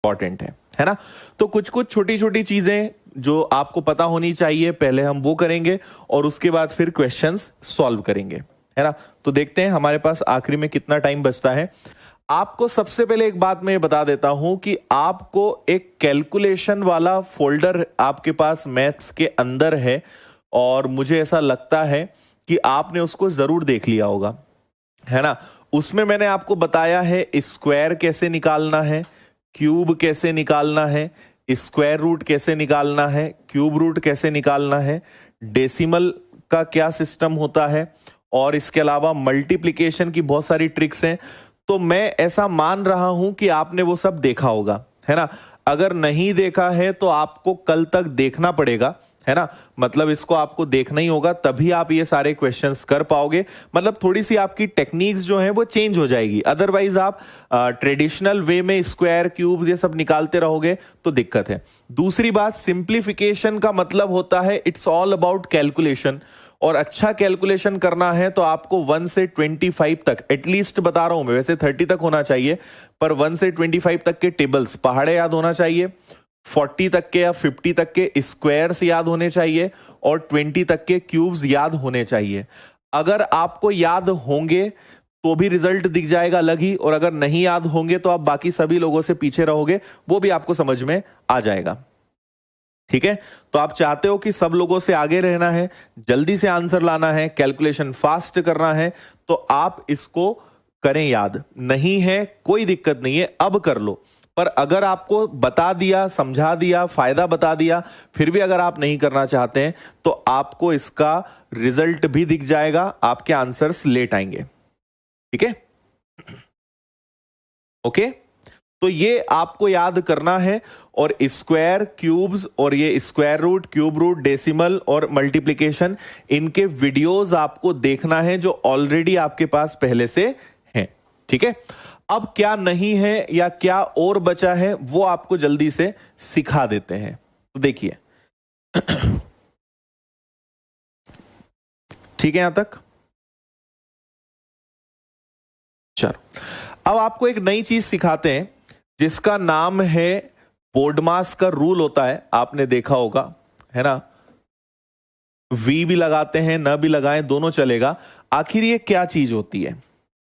Important है ना। तो कुछ कुछ छोटी छोटी चीजें जो आपको पता होनी चाहिए, पहले हम वो करेंगे और उसके बाद फिर क्वेश्चंस सॉल्व करेंगे, है ना। तो देखते हैं हमारे पास आखिरी में कितना टाइम बचता है। आपको सबसे पहले एक बात मैं बता देता हूं कि आपको एक कैलकुलेशन वाला फोल्डर आपके पास मैथ्स के अंदर है और मुझे ऐसा लगता है कि आपने उसको जरूर देख लिया होगा, है ना। उसमें मैंने आपको बताया है स्क्वायर कैसे निकालना है, क्यूब कैसे निकालना है, स्क्वायर रूट कैसे निकालना है, क्यूब रूट कैसे निकालना है, डेसिमल का क्या सिस्टम होता है, और इसके अलावा मल्टीप्लिकेशन की बहुत सारी ट्रिक्स हैं। तो मैं ऐसा मान रहा हूं कि आपने वो सब देखा होगा, है ना। अगर नहीं देखा है तो आपको कल तक देखना पड़ेगा, है ना। मतलब इसको आपको देखना ही होगा, तभी आप ये सारे क्वेश्चंस कर पाओगे। मतलब थोड़ी सी आपकी टेक्निक्स जो है वो चेंज हो जाएगी, अदरवाइज आप ट्रेडिशनल वे में स्क्वायर क्यूब ये सब निकालते रहोगे तो दिक्कत है। दूसरी बात, सिंप्लीफिकेशन का मतलब होता है इट्स ऑल अबाउट कैलकुलेशन, और अच्छा कैलकुलेशन करना है तो आपको 1 से 25 तक एटलीस्ट बता रहा हूं मैं, वैसे 30 तक होना चाहिए, पर 1 से 25 तक के टेबल्स पहाड़े याद होना चाहिए, 40 तक के या 50 तक के स्क्वायर्स याद होने चाहिए, और 20 तक के क्यूब्स याद होने चाहिए। अगर आपको याद होंगे तो भी रिजल्ट दिख जाएगा अलग ही, और अगर नहीं याद होंगे तो आप बाकी सभी लोगों से पीछे रहोगे, वो भी आपको समझ में आ जाएगा, ठीक है। तो आप चाहते हो कि सब लोगों से आगे रहना है, जल्दी से आंसर लाना है, कैलकुलेशन फास्ट करना है, तो आप इसको करें याद। नहीं है कोई दिक्कत नहीं है, अब कर लो। पर अगर आपको बता दिया, समझा दिया, फायदा बता दिया, फिर भी अगर आप नहीं करना चाहते हैं तो आपको इसका रिजल्ट भी दिख जाएगा, आपके आंसर्स लेट आएंगे, ठीक है। ओके, तो ये आपको याद करना है। और स्क्वायर, क्यूब्स, और ये square root, cube root, decimal और मल्टीप्लिकेशन, इनके वीडियोस आपको देखना है जो ऑलरेडी आपके पास पहले से हैं, ठीक है। अब क्या नहीं है या क्या और बचा है वो आपको जल्दी से सिखा देते हैं। तो देखिए ठीक है यहां तक, चलो अब आपको एक नई चीज सिखाते हैं जिसका नाम है बोर्डमास का रूल होता है, आपने देखा होगा, है ना। वी भी लगाते हैं, न भी लगाएं, दोनों चलेगा। आखिर ये क्या चीज होती है,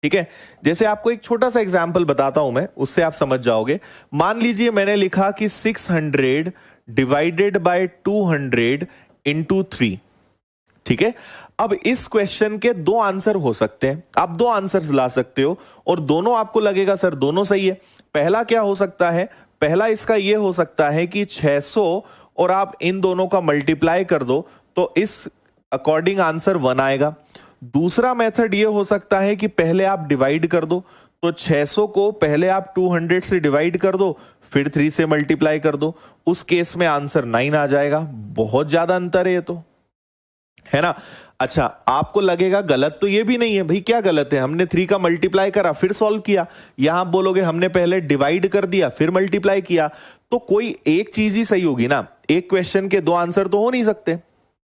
ठीक है। जैसे आपको एक छोटा सा एग्जांपल बताता हूं मैं, उससे आप समझ जाओगे। मान लीजिए मैंने लिखा कि 600 डिवाइडेड बाय 200 इंटू 3, ठीक है। अब इस क्वेश्चन के दो आंसर हो सकते हैं, आप दो आंसर्स ला सकते हो, और दोनों आपको लगेगा सर दोनों सही है। पहला क्या हो सकता है, पहला इसका यह हो सकता है कि 600 और आप इन दोनों का मल्टीप्लाई कर दो तो इस अकॉर्डिंग आंसर 1 आएगा। दूसरा मेथड ये हो सकता है कि पहले आप डिवाइड कर दो, तो 600 को पहले आप 200 से डिवाइड कर दो, फिर 3 से मल्टीप्लाई कर दो, उस केस में आंसर 9 आ जाएगा। बहुत ज्यादा अंतर है ये तो, है ना। अच्छा, आपको लगेगा गलत तो ये भी नहीं है भाई, क्या गलत है, हमने 3 का मल्टीप्लाई करा फिर सॉल्व किया। यहां बोलोगे हमने पहले डिवाइड कर दिया फिर मल्टीप्लाई किया, तो कोई एक चीज ही सही होगी ना, एक क्वेश्चन के दो आंसर तो हो नहीं सकते,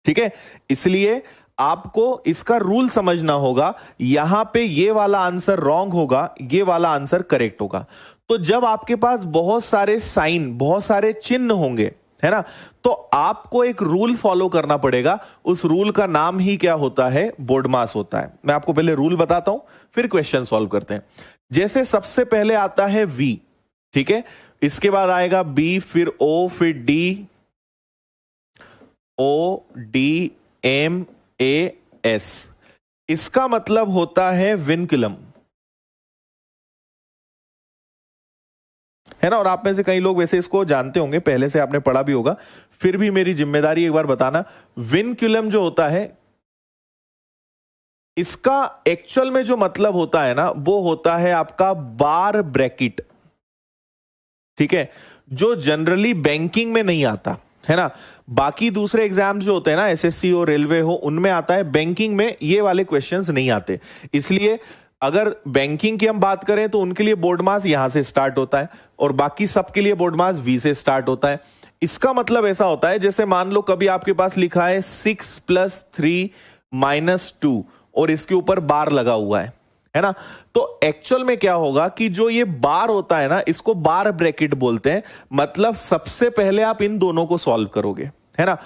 ठीक है। इसलिए आपको इसका रूल समझना होगा, यहां पे ये वाला आंसर रॉन्ग होगा, ये वाला आंसर करेक्ट होगा। तो जब आपके पास बहुत सारे साइन, बहुत सारे चिन्ह होंगे, है ना, तो आपको एक रूल फॉलो करना पड़ेगा। उस रूल का नाम ही क्या होता है, बोर्डमास होता है। मैं आपको पहले रूल बताता हूं, फिर क्वेश्चन सॉल्व करते हैं। जैसे सबसे पहले आता है V, ठीक है, इसके बाद आएगा B, फिर O, फिर D, O D M A S। इसका मतलब होता है विनकुलम, है ना। और आप में से कई लोग वैसे इसको जानते होंगे, पहले से आपने पढ़ा भी होगा, फिर भी मेरी जिम्मेदारी एक बार बताना। विनकुलम जो होता है, इसका एक्चुअल में जो मतलब होता है ना, वो होता है आपका बार ब्रैकेट, ठीक है, जो जनरली बैंकिंग में नहीं आता, है ना। बाकी दूसरे एग्जाम्स जो होते हैं ना, एसएससी हो, रेलवे हो, उनमें आता है, बैंकिंग में ये वाले क्वेश्चंस नहीं आते। इसलिए अगर बैंकिंग की हम बात करें तो उनके लिए बोर्ड मास यहां से स्टार्ट होता है, और बाकी सबके लिए बोर्ड मास V से स्टार्ट होता है। इसका मतलब ऐसा होता है, जैसे मान लो कभी आपके पास लिखा है 6 + 3 - 2 और इसके ऊपर बार लगा हुआ है, है ना। तो एक्चुअल में क्या होगा कि जो ये बार होता है ना, इसको बार ब्रैकेट बोलते हैं। मतलब सबसे पहले आप इन दोनों को सॉल्व करोगे, है ना।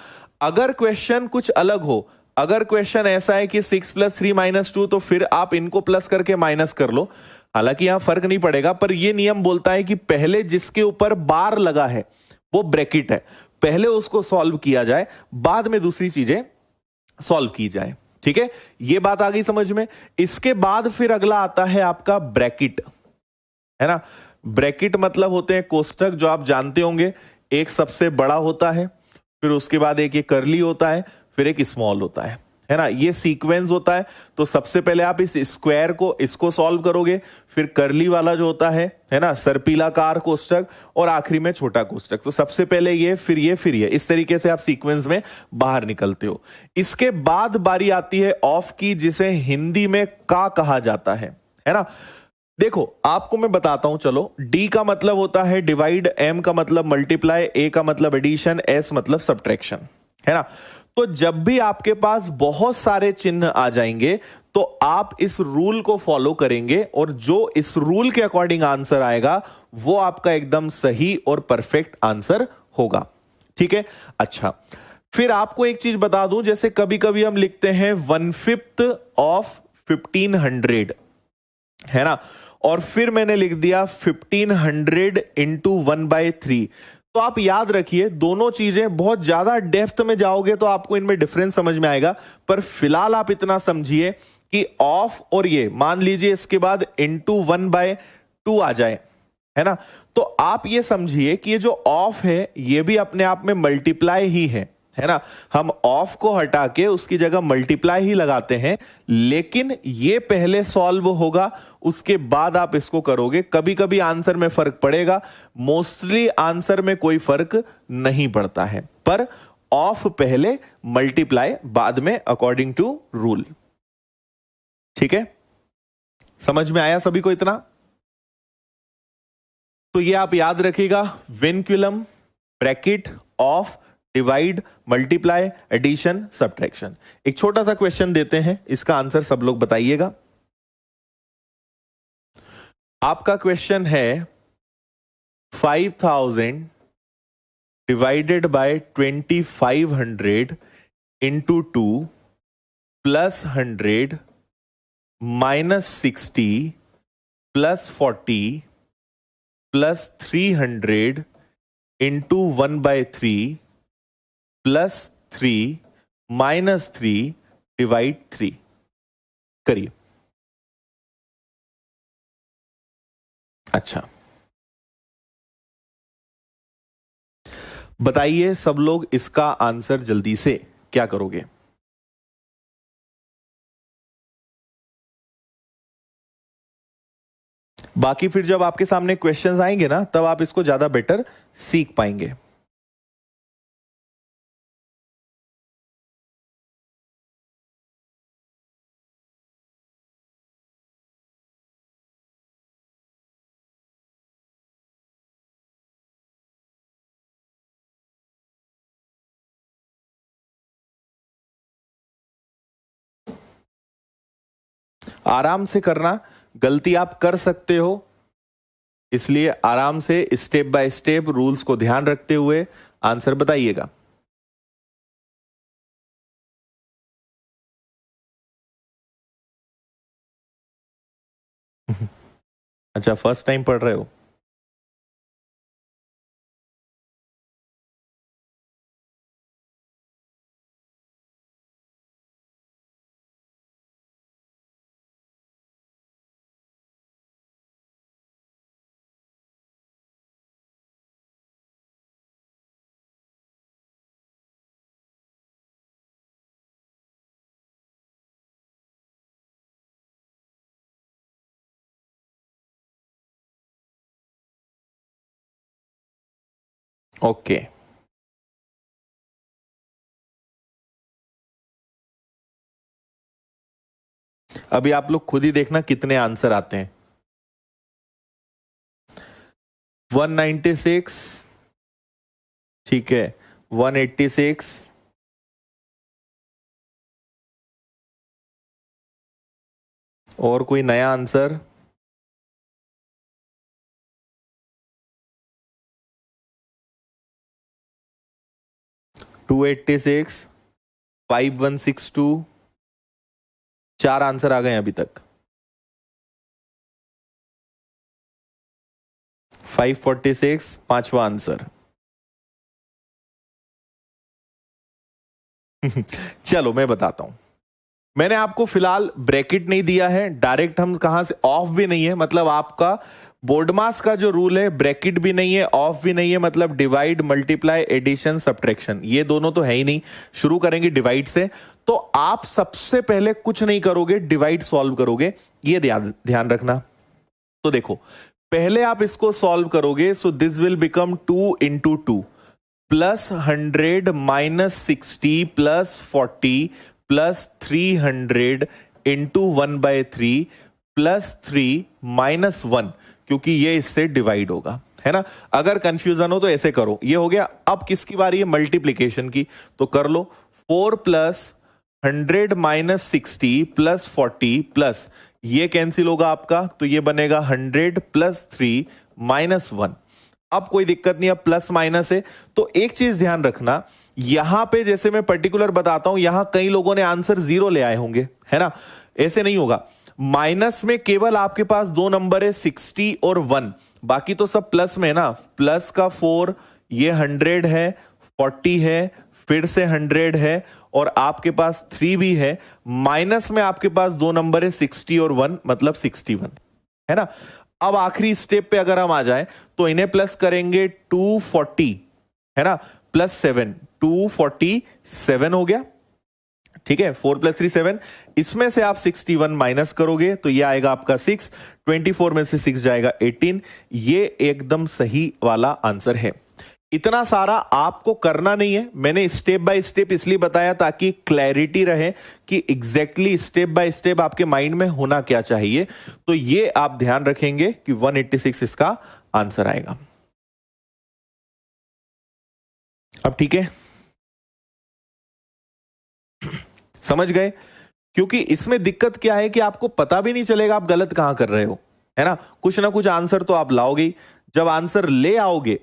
अगर क्वेश्चन कुछ अलग हो, अगर क्वेश्चन ऐसा है कि 6 + 3 - 2, तो फिर आप इनको प्लस करके माइनस कर लो। हालांकि यहां फर्क नहीं पड़ेगा, पर यह नियम बोलता है कि पहले जिसके ऊपर बार लगा है वो ब्रैकेट है, पहले उसको सॉल्व किया जाए, बाद में दूसरी चीजें सॉल्व की जाए। ठीक है, ये बात आ गई समझ में। इसके बाद फिर अगला आता है आपका ब्रैकेट, है ना। ब्रैकेट मतलब होते हैं कोष्टक, जो आप जानते होंगे। एक सबसे बड़ा होता है, फिर उसके बाद एक ये करली होता है, फिर एक स्मॉल होता है ना। ये सीक्वेंस होता है। तो सबसे पहले आप इस स्क्वायर को, इसको सॉल्व करोगे, फिर करली वाला जो होता है ना, सर्पिलाकार कोष्टक, और आखिरी में छोटा कोष्टक। तो सबसे पहले ये, फिर ये, फिर ये, इस तरीके से आप सीक्वेंस में बाहर निकलते हो। इसके बाद बारी आती है ऑफ की, जिसे हिंदी में का कहा जाता है ना। देखो आपको मैं बताता हूं, चलो। डी का मतलब होता है डिवाइड, एम का मतलब मल्टीप्लाई, ए का मतलब एडिशन, एस मतलब सब्ट्रैक्शन, है ना। तो जब भी आपके पास बहुत सारे चिन्ह आ जाएंगे, तो आप इस रूल को फॉलो करेंगे, और जो इस रूल के अकॉर्डिंग आंसर आएगा वो आपका एकदम सही और परफेक्ट आंसर होगा। ठीक है, अच्छा। फिर आपको एक चीज बता दूं, जैसे कभी कभी हम लिखते हैं 1/5 ऑफ 1500, है ना, और फिर मैंने लिख दिया 1500 इंटू 1/3। तो आप याद रखिए, दोनों चीजें, बहुत ज्यादा डेप्थ में जाओगे तो आपको इनमें डिफरेंस समझ में आएगा, पर फिलहाल आप इतना समझिए कि ऑफ और ये मान लीजिए इसके बाद इंटू 1/2 आ जाए, है ना। तो आप ये समझिए कि ये जो ऑफ है ये भी अपने आप में मल्टीप्लाई ही है ना। हम ऑफ को हटा के उसकी जगह मल्टीप्लाई ही लगाते हैं, लेकिन ये पहले सॉल्व होगा, उसके बाद आप इसको करोगे। कभी कभी आंसर में फर्क पड़ेगा, मोस्टली आंसर में कोई फर्क नहीं पड़ता है, पर ऑफ पहले, मल्टीप्लाई बाद में, अकॉर्डिंग टू रूल। ठीक है, समझ में आया सभी को इतना? तो ये आप याद रखिएगा, vinculum, bracket, of, divide, multiply, addition, subtraction. एक छोटा सा क्वेश्चन देते हैं, इसका आंसर सब लोग बताइएगा। आपका क्वेश्चन है 5000 divided by 2500 into 2 plus 100 minus 60 plus 40 plus 300 into 1/3 plus 3 minus 3 divide 3। करिए। अच्छा, बताइए सब लोग इसका आंसर जल्दी से क्या करोगे? बाकी फिर जब आपके सामने क्वेश्चंस आएंगे ना, तब आप इसको ज्यादा बेटर सीख पाएंगे। आराम से करना, गलती आप कर सकते हो, इसलिए आराम से स्टेप बाय स्टेप रूल्स को ध्यान रखते हुए आंसर बताइएगा। अच्छा, फर्स्ट टाइम पढ़ रहे हो? ओके, अभी आप लोग खुद ही देखना कितने आंसर आते हैं। 196, ठीक है, 186, और कोई नया आंसर? टू 86, 5162, 4 आंसर आ गए अभी तक। 546, 5वां आंसर। चलो मैं बताता हूं। मैंने आपको फिलहाल ब्रैकेट नहीं दिया है, डायरेक्ट हम कहां से, ऑफ भी नहीं है, मतलब आपका बोर्डमास का जो रूल है ब्रैकेट भी नहीं है, ऑफ भी नहीं है, मतलब डिवाइड, मल्टीप्लाई, एडिशन, सब्ट्रैक्शन, ये दोनों तो है ही नहीं। शुरू करेंगे डिवाइड से, तो आप सबसे पहले कुछ नहीं करोगे, डिवाइड सॉल्व करोगे, ये ध्यान रखना। तो देखो, पहले आप इसको सॉल्व करोगे, so this will become 2 into 2 plus 100 minus 60 plus 40 plus 300 into 1/3 plus 3 minus 1, क्योंकि ये इससे डिवाइड होगा, है ना। अगर कंफ्यूजन हो तो ऐसे करो, ये हो गया। अब किसकी बारी है? मल्टीप्लीकेशन की, तो कर लो। 4 प्लस 100 माइनस 60 प्लस 40 प्लस, ये कैंसिल होगा आपका, तो ये बनेगा 100 प्लस 3 माइनस 1। अब कोई दिक्कत नहीं, अब प्लस माइनस है। तो एक चीज ध्यान रखना, यहां पे जैसे मैं पर्टिकुलर बताता हूं, यहां कई लोगों ने आंसर 0 ले आए होंगे, है ना। ऐसे नहीं होगा। माइनस में केवल आपके पास 2 नंबर है, 60 और 1, बाकी तो सब प्लस में है ना। प्लस का 4, ये 100 है, 40 है, फिर से 100 है, और आपके पास 3 भी है। माइनस में आपके पास 2 नंबर है, 60 और 1, मतलब 61, है ना। अब आखिरी स्टेप पे अगर हम आ जाएं, तो इन्हें प्लस करेंगे, 240, है ना, प्लस 7, 247 हो गया, ठीक है। 4 प्लस 3 7, इसमें से आप 61 माइनस करोगे तो ये आएगा आपका 6, 24 में से 6 जाएगा 18, ये एकदम सही वाला आंसर है। इतना सारा आपको करना नहीं है, मैंने स्टेप बाय स्टेप इसलिए बताया ताकि क्लैरिटी रहे कि एग्जैक्टली स्टेप बाय स्टेप आपके माइंड में होना क्या चाहिए। तो ये आप ध्यान रखेंगे कि 186 इसका आंसर आएगा। अब ठीक है, समझ गए? क्योंकि इसमें दिक्कत क्या है कि आपको पता भी नहीं चलेगा आप गलत कहां कर रहे हो, है ना। कुछ ना कुछ आंसर तो आप लाओगे। जब आंसर ले आओगे,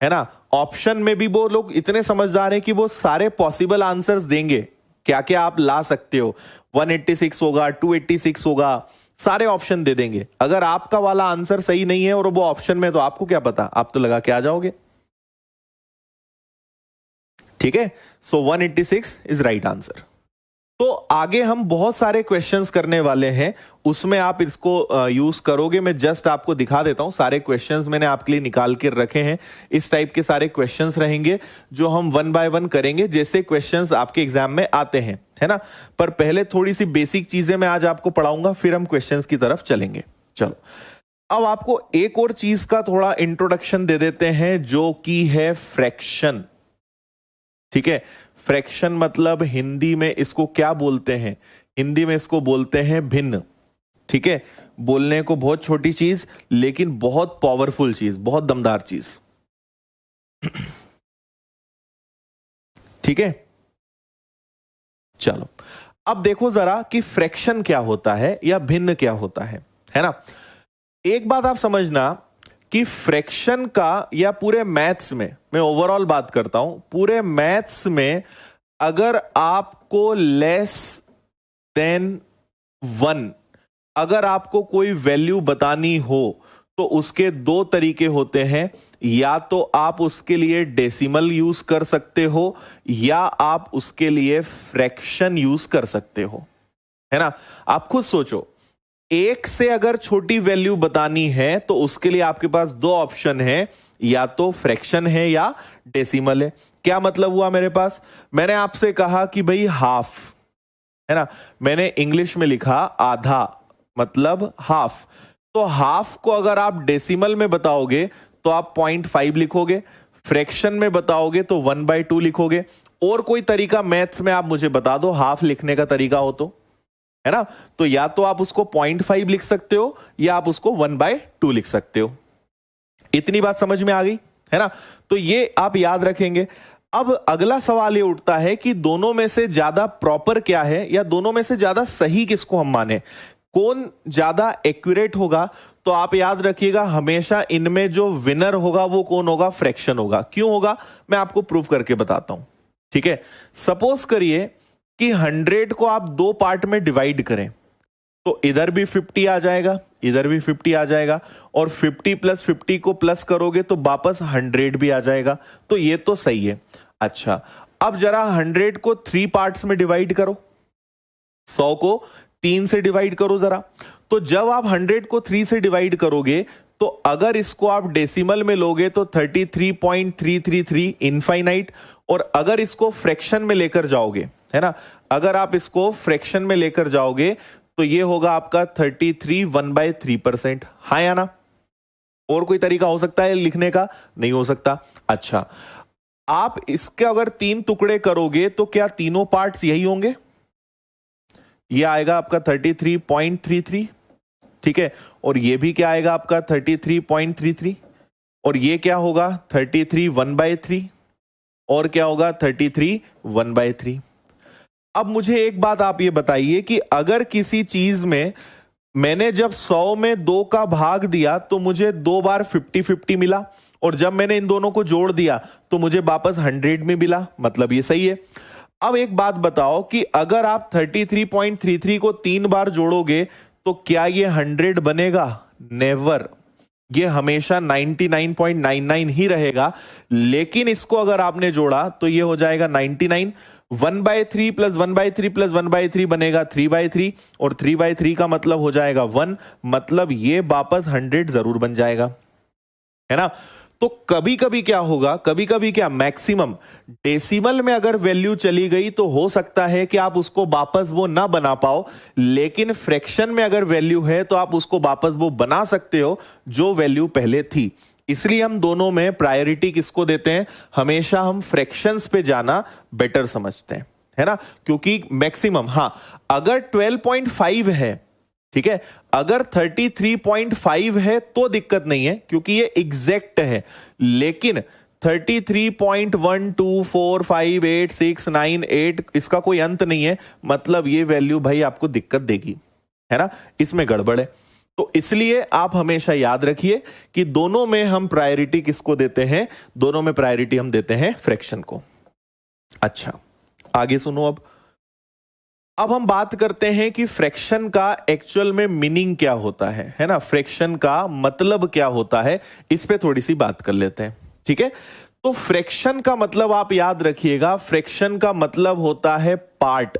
है ना, ऑप्शन में भी वो लोग इतने समझदार हैं कि वो सारे पॉसिबल आंसर्स देंगे, क्या क्या आप ला सकते हो। 186 होगा, 286 होगा, सारे ऑप्शन दे देंगे। अगर आपका वाला आंसर सही नहीं है और वो ऑप्शन में, तो आपको क्या पता, आप तो लगा के आ जाओगे। ठीक है, सो 186 इज राइट आंसर। तो आगे हम बहुत सारे क्वेश्चंस करने वाले हैं, उसमें आप इसको यूज करोगे। मैं जस्ट आपको दिखा देता हूं, सारे क्वेश्चंस मैंने आपके लिए निकाल के रखे हैं। इस टाइप के सारे क्वेश्चंस रहेंगे जो हम 1 बाय 1 करेंगे, जैसे क्वेश्चंस आपके एग्जाम में आते हैं, है ना। पर पहले थोड़ी सी बेसिक चीजें मैं आज आपको पढ़ाऊंगा, फिर हम क्वेश्चंस की तरफ चलेंगे। चलो, अब आपको एक और चीज का थोड़ा इंट्रोडक्शन दे देते हैं, जो कि है फ्रैक्शन। ठीक है, फ्रैक्शन मतलब हिंदी में इसको क्या बोलते हैं? हिंदी में इसको बोलते हैं भिन्न। ठीक है, बोलने को बहुत छोटी चीज, लेकिन बहुत पावरफुल चीज, बहुत दमदार चीज। ठीक है, चलो अब देखो जरा कि फ्रैक्शन क्या होता है या भिन्न क्या होता है ना। एक बात आप समझना कि फ्रैक्शन का, या पूरे मैथ्स में, मैं ओवरऑल बात करता हूं, पूरे मैथ्स में अगर आपको लेस देन 1, अगर आपको कोई वैल्यू बतानी हो, तो उसके 2 तरीके होते हैं। या तो आप उसके लिए डेसिमल यूज कर सकते हो, या आप उसके लिए फ्रैक्शन यूज कर सकते हो, है ना। आप खुद सोचो, 1 से अगर छोटी वैल्यू बतानी है तो उसके लिए आपके पास 2 ऑप्शन है, या तो फ्रैक्शन है या डेसिमल है। क्या मतलब हुआ मेरे पास? मैंने आपसे कहा कि भाई हाफ, है ना, मैंने इंग्लिश में लिखा आधा, मतलब हाफ। तो हाफ को अगर आप डेसिमल में बताओगे तो आप 0.5 लिखोगे, फ्रैक्शन में बताओगे तो 1/2 लिखोगे। और कोई तरीका मैथ्स में आप मुझे बता दो हाफ लिखने का तरीका हो तो, है ना। तो या तो आप उसको 0.5 लिख सकते हो, या आप उसको 1/2 लिख सकते हो। इतनी बात समझ में आ गई, है ना। तो ये आप याद रखेंगे। अब अगला सवाल ये उठता है कि दोनों में से ज्यादा प्रॉपर क्या है, या दोनों में से ज्यादा सही किसको हम माने। कौन ज्यादा एक्यूरेट होगा, तो आप याद रखिएगा हमेशा इनमें जो विनर होगा वो कौन होगा, फ्रैक्शन होगा। क्यों होगा, मैं आपको प्रूफ करके बताता हूं। ठीक है, सपोज करिए कि 100 को आप दो पार्ट में डिवाइड करें, तो इधर भी 50 आ जाएगा, इधर भी 50 आ जाएगा, और 50 प्लस 50 को प्लस करोगे तो वापस 100 भी आ जाएगा। तो ये तो सही है। अच्छा, अब जरा 100 को 3 पार्ट्स में डिवाइड करो, 100 को 3 से डिवाइड करो जरा। तो जब आप 100 को 3 से डिवाइड करोगे, तो अगर इसको आप डेसिमल में लोगे तो 33.333 इनफाइनाइट, और अगर इसको फ्रैक्शन में लेकर जाओगे, है ना, अगर आप इसको फ्रैक्शन में लेकर जाओगे तो ये होगा आपका 33 1/3%। हाँ या ना? और कोई तरीका हो सकता है लिखने का? नहीं हो सकता। अच्छा, आप इसके अगर 3 टुकड़े करोगे तो क्या तीनों पार्ट्स यही होंगे? ये आएगा आपका 33.33, ठीक है, और ये भी क्या आएगा आपका 33.33, और ये क्या होगा 33 1/3, और क्या होगा 33 1/3। अब मुझे एक बात आप ये बताइए कि अगर किसी चीज में मैंने जब 100 में 2 का भाग दिया तो मुझे 2 बार 50-50 मिला, और जब मैंने इन दोनों को जोड़ दिया तो मुझे वापस 100 में मिला, मतलब ये सही है। अब एक बात बताओ कि अगर आप 33.33 को 3 बार जोड़ोगे तो क्या ये 100 बनेगा? नेवर, ये हमेशा 99.99 ही रहेगा। लेकिन इसको अगर आपने जोड़ा तो ये हो जाएगा 99। 1/3 प्लस 1/3 प्लस 1/3 बनेगा 3/3, और 3/3 का मतलब हो जाएगा 1, मतलब ये वापस 100 जरूर बन जाएगा, है ना। तो कभी कभी क्या होगा, कभी कभी क्या, मैक्सिमम डेसिमल में अगर वैल्यू चली गई तो हो सकता है कि आप उसको वापस वो ना बना पाओ, लेकिन फ्रैक्शन में अगर वैल्यू है तो आप उसको वापस वो बना सकते हो जो वैल्यू पहले थी। इसलिए हम दोनों में प्रायोरिटी किसको देते हैं? हमेशा हम फ्रैक्शंस पे जाना बेटर समझते हैं, है ना, क्योंकि मैक्सिमम, हाँ, अगर 12.5 है, ठीक है, अगर 33.5 है तो दिक्कत नहीं है क्योंकि ये एग्जैक्ट है, लेकिन 33.1245868 इसका कोई अंत नहीं है, मतलब ये वैल्यू भाई आपको दिक्कत देगी, है ना, इसमें गड़बड़ है। तो इसलिए आप हमेशा याद रखिए कि दोनों में हम प्रायोरिटी किसको देते हैं? दोनों में प्रायोरिटी हम देते हैं फ्रैक्शन को। अच्छा, आगे सुनो। अब हम बात करते हैं कि फ्रैक्शन का एक्चुअल में मीनिंग क्या होता है ना, फ्रैक्शन का मतलब क्या होता है, इस पे थोड़ी सी बात कर लेते हैं, ठीक है। तो फ्रैक्शन का मतलब आप याद रखिएगा, फ्रैक्शन का मतलब होता है पार्ट।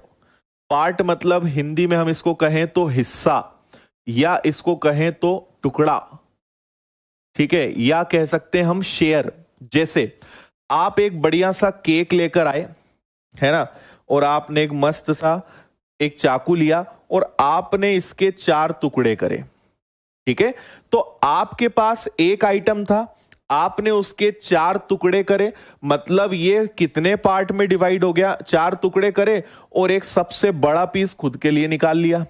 पार्ट मतलब हिंदी में हम इसको कहें तो हिस्सा, या इसको कहें तो टुकड़ा, ठीक है, या कह सकते हैं हम शेयर। जैसे आप एक बढ़िया सा केक लेकर आए, है ना, और आपने एक मस्त सा एक चाकू लिया और आपने इसके 4 टुकड़े करे, ठीक है। तो आपके पास एक आइटम था, आपने उसके 4 टुकड़े करे, मतलब ये कितने पार्ट में डिवाइड हो गया? 4 टुकड़े करे और एक सबसे बड़ा पीस खुद के लिए निकाल लिया।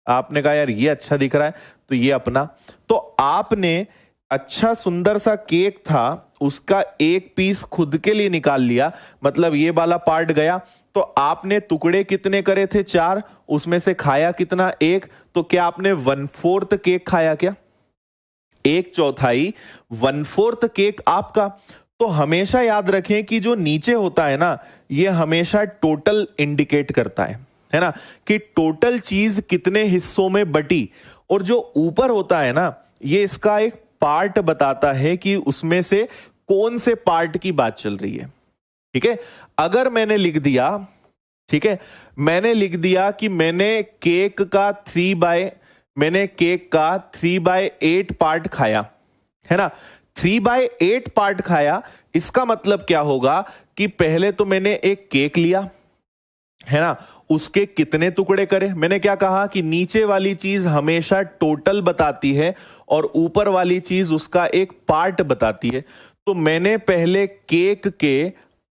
आपने कहा यार ये अच्छा दिख रहा है तो ये अपना, तो आपने अच्छा सुंदर सा केक था, उसका एक पीस खुद के लिए निकाल लिया, मतलब ये वाला पार्ट गया। तो आपने टुकड़े कितने करे थे? 4, उसमें से खाया कितना? 1, तो क्या आपने 1/4 केक खाया? क्या 1/4, 1/4 केक आपका। तो हमेशा याद रखें कि जो नीचे होता है ना, ये हमेशा टोटल इंडिकेट करता है ना, कि टोटल चीज कितने हिस्सों में बटी, और जो ऊपर होता है ना, ये इसका एक पार्ट बताता है कि उसमें से कौन से पार्ट की बात चल रही है, ठीक है। अगर मैंने लिख दिया, ठीक है, मैंने लिख दिया कि मैंने केक का 3/8 पार्ट खाया, है ना, 3/8 पार्ट खाया, इसका मतलब क्या होगा कि पहले तो मैंने एक केक लिया, है ना, उसके कितने टुकड़े करे? मैंने क्या कहा कि नीचे वाली चीज हमेशा टोटल बताती है और ऊपर वाली चीज उसका एक पार्ट बताती है। तो मैंने पहले केक के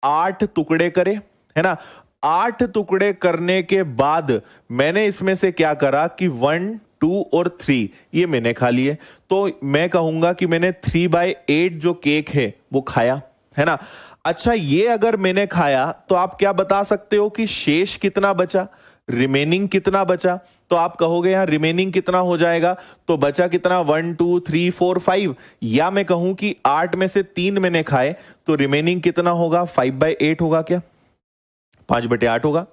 8 टुकड़े करे, है ना, 8 टुकड़े करने के बाद मैंने इसमें से क्या करा कि 1, 2 और 3 ये मैंने खा लिए। तो मैं कहूंगा कि मैंने 3/8 जो केक है वो खाया, है ना। अच्छा, ये अगर मैंने खाया तो आप क्या बता सकते हो कि शेष कितना बचा? रिमेनिंग कितना बचा, तो आप कहोगे यहां रिमेनिंग कितना हो जाएगा, तो बचा कितना 1 2 3 4 5, या मैं कहूं कि 8 में से 3 मैंने खाए तो रिमेनिंग कितना होगा 5/8 होगा, क्या 5/8 होगा।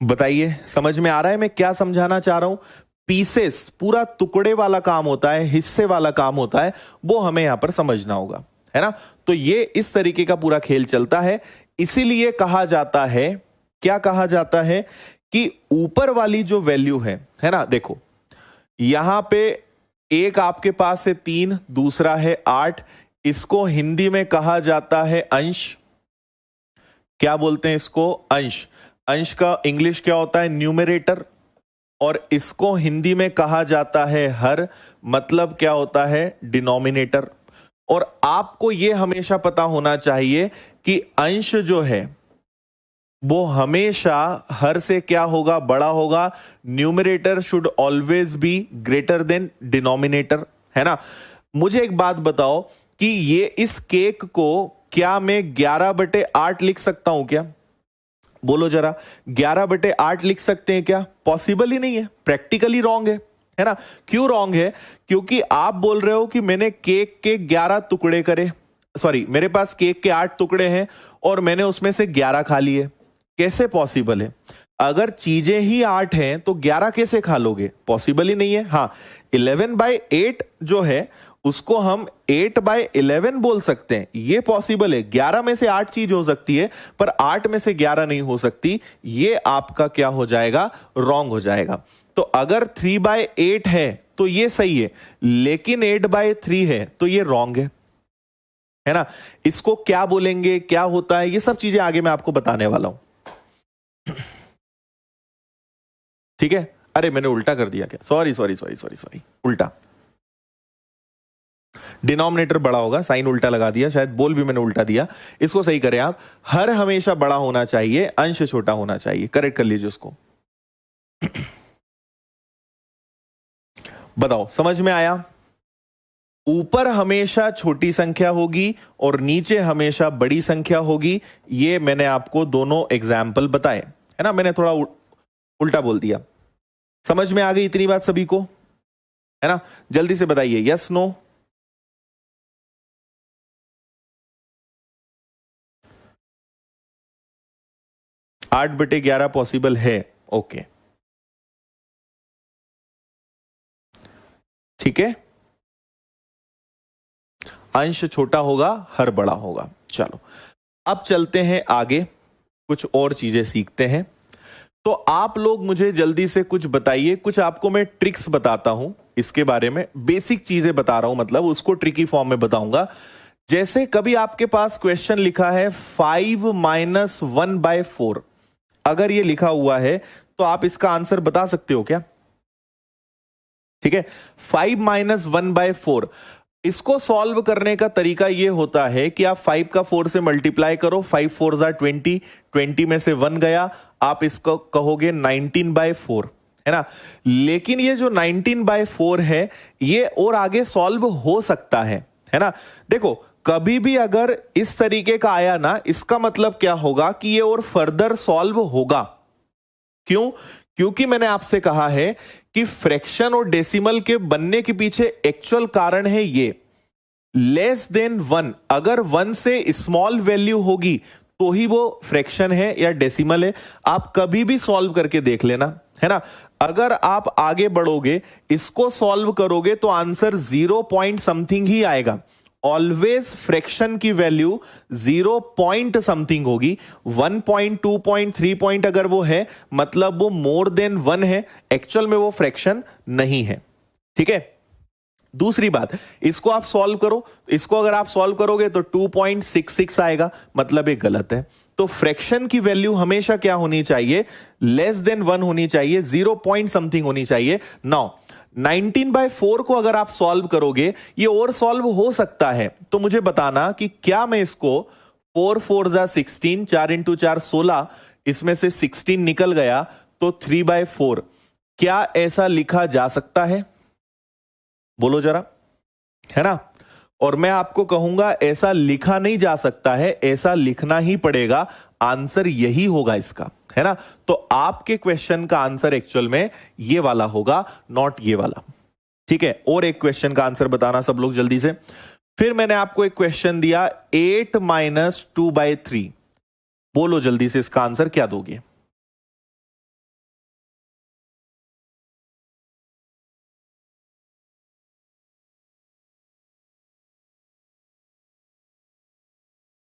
बताइए समझ में आ रहा है मैं क्या समझाना चाह रहा हूं। पीसेस पूरा टुकड़े वाला काम होता है, हिस्से वाला काम होता है, वो हमें यहां पर समझना होगा, है ना। तो ये इस तरीके का पूरा खेल चलता है। इसीलिए कहा जाता है, क्या कहा जाता है कि ऊपर वाली जो वैल्यू है ना, देखो यहां पे एक आपके पास है 3, दूसरा है 8, इसको हिंदी में कहा जाता है अंश। क्या बोलते हैं इसको, अंश। अंश का इंग्लिश क्या होता है, न्यूमरेटर। और इसको हिंदी में कहा जाता है हर, मतलब क्या होता है, डिनोमिनेटर। और आपको यह हमेशा पता होना चाहिए कि अंश जो है वो हमेशा हर से क्या होगा, बड़ा होगा। Numerator should always be greater than denominator, है ना। मुझे एक बात बताओ कि ये इस केक को क्या मैं 11/8 लिख सकता हूं क्या, बोलो जरा, 11/8 लिख सकते हैं क्या, पॉसिबल ही नहीं है, प्रैक्टिकली रॉन्ग है ना। क्यों रॉन्ग है, क्योंकि आप बोल रहे हो कि मैंने केक के 11 टुकड़े करे, सॉरी मेरे पास केक के 8 टुकड़े हैं और मैंने उसमें से 11 खा लिए, कैसे पॉसिबल है। अगर चीजें ही 8 हैं तो 11 कैसे खा लोगे, पॉसिबल ही नहीं है। हाँ 11/8 जो है उसको हम 8/11 बोल सकते हैं, ये पॉसिबल है। 11 में से 8 चीज हो सकती है पर 8 में से 11 नहीं हो सकती, ये आपका क्या हो जाएगा, रॉन्ग हो जाएगा। तो अगर 3/8 है तो ये सही है, लेकिन 8/3 है तो ये रॉन्ग है ना। इसको क्या बोलेंगे, क्या होता है, ये सब चीजें आगे मैं आपको बताने वाला हूं, ठीक है। अरे मैंने उल्टा कर दिया क्या, sorry sorry sorry sorry sorry, उल्टा, डिनोमिनेटर बड़ा होगा, साइन उल्टा लगा दिया, शायद बोल भी मैंने उल्टा दिया। इसको सही करें आप, हर हमेशा बड़ा होना चाहिए, अंश छोटा होना चाहिए, करेक्ट कर लीजिए उसको। बताओ समझ में आया। ऊपर हमेशा छोटी संख्या होगी और नीचे हमेशा बड़ी संख्या होगी, ये मैंने आपको दोनों एग्जाम्पल बताए, है ना। मैंने थोड़ा उल्टा बोल दिया, समझ में आ गई इतनी बात सभी को, है ना। जल्दी से बताइए यस नो। 8/11 पॉसिबल है, ओके ठीक है। अंश छोटा होगा, हर बड़ा होगा। चलो अब चलते हैं आगे, कुछ और चीजें सीखते हैं। तो आप लोग मुझे जल्दी से कुछ बताइए, कुछ आपको मैं ट्रिक्स बताता हूं इसके बारे में, बेसिक चीजें बता रहा हूं, मतलब उसको ट्रिकी फॉर्म में बताऊंगा। जैसे कभी आपके पास क्वेश्चन लिखा है 5 - 1/4, अगर ये लिखा हुआ है तो आप इसका आंसर बता सकते हो क्या, ठीक है। 5 - 1/4, इसको सॉल्व करने का तरीका यह होता है कि आप 5 का 4 से मल्टीप्लाई करो, 5 4 ज़ा 20, 20 में से 1 गया, आप इसको कहोगे 19/4, है ना। लेकिन ये जो 19/4 है ये और आगे सॉल्व हो सकता है ना। देखो कभी भी अगर इस तरीके का आया ना, इसका मतलब क्या होगा कि ये और फर्दर सॉल्व होगा। क्यों, क्योंकि मैंने आपसे कहा है कि फ्रैक्शन और डेसिमल के बनने के पीछे एक्चुअल कारण है ये, लेस देन 1, अगर 1 से स्मॉल वैल्यू होगी तो ही वो फ्रैक्शन है या डेसिमल है। आप कभी भी सॉल्व करके देख लेना, है ना। अगर आप आगे बढ़ोगे, इसको सॉल्व करोगे तो आंसर 0 पॉइंट समथिंग ही आएगा। ऑलवेज फ्रैक्शन की वैल्यू 0 पॉइंट समथिंग होगी, 1 पॉइंट 2 पॉइंट 3 पॉइंट अगर वो है मतलब वो मोर देन 1 है, एक्चुअल में वो फ्रैक्शन नहीं है, ठीक है। दूसरी बात, इसको आप सॉल्व करो, इसको अगर आप सॉल्व करोगे तो 2.66 आएगा, मतलब ये गलत है। तो फ्रैक्शन की वैल्यू हमेशा क्या होनी चाहिए, लेस देन 1 होनी चाहिए, 0 पॉइंट समथिंग होनी चाहिए। नाउ 19/4 को अगर आप सॉल्व करोगे, ये और सॉल्व हो सकता है, तो मुझे बताना कि क्या मैं इसको 4 4 ज़ा 16, 4 × 4 16, इसमें से 16 निकल गया तो 3/4, क्या ऐसा लिखा जा सकता है, बोलो जरा, है ना। और मैं आपको कहूंगा ऐसा लिखा नहीं जा सकता है, ऐसा लिखना ही पड़ेगा, आंसर यही होगा इसका, है ना। तो आपके क्वेश्चन का आंसर एक्चुअल में ये वाला होगा, नॉट ये वाला, ठीक है। और एक क्वेश्चन का आंसर बताना सब लोग जल्दी से। फिर मैंने आपको एक क्वेश्चन दिया 8 माइनस 2/3, बोलो जल्दी से इसका आंसर क्या दोगे।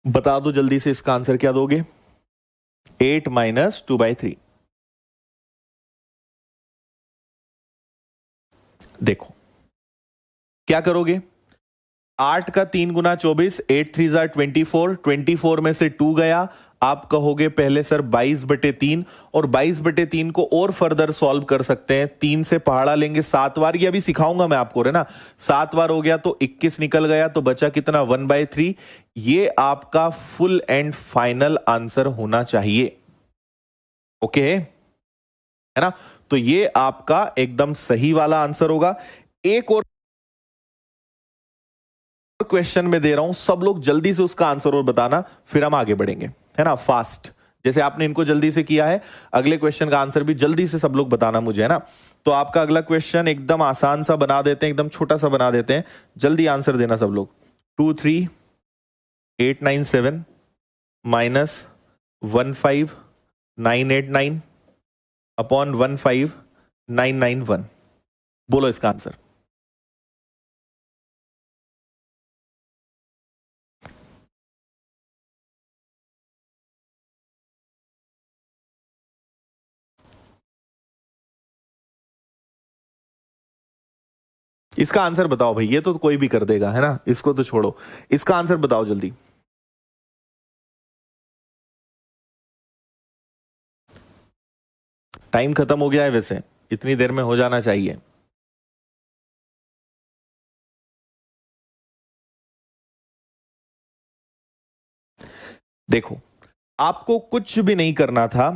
बता दो जल्दी से इसका आंसर क्या दोगे। 8 माइनस 2/3, देखो क्या करोगे। 8 का 3 गुना 24, 8 3 जार 24, 24 में से 2 गया, आप कहोगे पहले सर 22/3, और 22/3 को और फर्दर सॉल्व कर सकते हैं। 3 से पहाड़ा लेंगे 7 बार, ये अभी सिखाऊंगा मैं आपको, है ना। 7 बार हो गया तो 21 निकल गया, तो बचा कितना 1/3। ये आपका फुल एंड फाइनल आंसर होना चाहिए, ओके, है ना। तो ये आपका एकदम सही वाला आंसर होगा। एक और क्वेश्चन में दे रहा हूं, सब लोग जल्दी से उसका आंसर और बताना, फिर हम आगे बढ़ेंगे, है ना, फास्ट। जैसे आपने इनको जल्दी से किया है, अगले क्वेश्चन का आंसर भी जल्दी से सब लोग बताना मुझे, है ना। तो आपका अगला क्वेश्चन एकदम आसान सा बना देते हैं, एकदम छोटा सा बना देते हैं, जल्दी आंसर देना सब लोग। 23,897 माइनस 15,989 अपॉन 15,991, बोलो इसका आंसर। इसका आंसर बताओ भाई, ये तो कोई भी कर देगा, है ना, इसको तो छोड़ो, इसका आंसर बताओ जल्दी। टाइम खत्म हो गया है, वैसे इतनी देर में हो जाना चाहिए। देखो आपको कुछ भी नहीं करना था,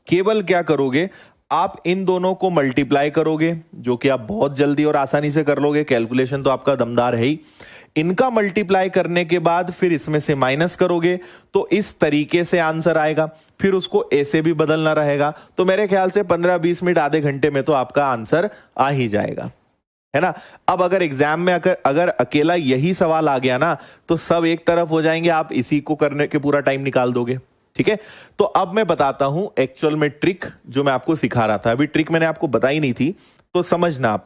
केवल क्या करोगे, आप इन दोनों को मल्टीप्लाई करोगे, जो कि आप बहुत जल्दी और आसानी से कर लोगे, कैलकुलेशन तो आपका दमदार है ही। इनका मल्टीप्लाई करने के बाद फिर इसमें से माइनस करोगे, तो इस तरीके से आंसर आएगा। फिर उसको ऐसे भी बदलना रहेगा, तो मेरे ख्याल से 15-20 मिनट, आधे घंटे में तो आपका आंसर आ ही जाएगा, है ना। अब अगर एग्जाम में अगर अकेला यही सवाल आ गया ना, तो सब एक तरफ हो जाएंगे, आप इसी को करने के पूरा टाइम निकाल दोगे, ठीक है। तो अब मैं बताता हूं एक्चुअल में ट्रिक, जो मैं आपको सिखा रहा था। अभी ट्रिक मैंने आपको बताई नहीं थी, तो समझना आप।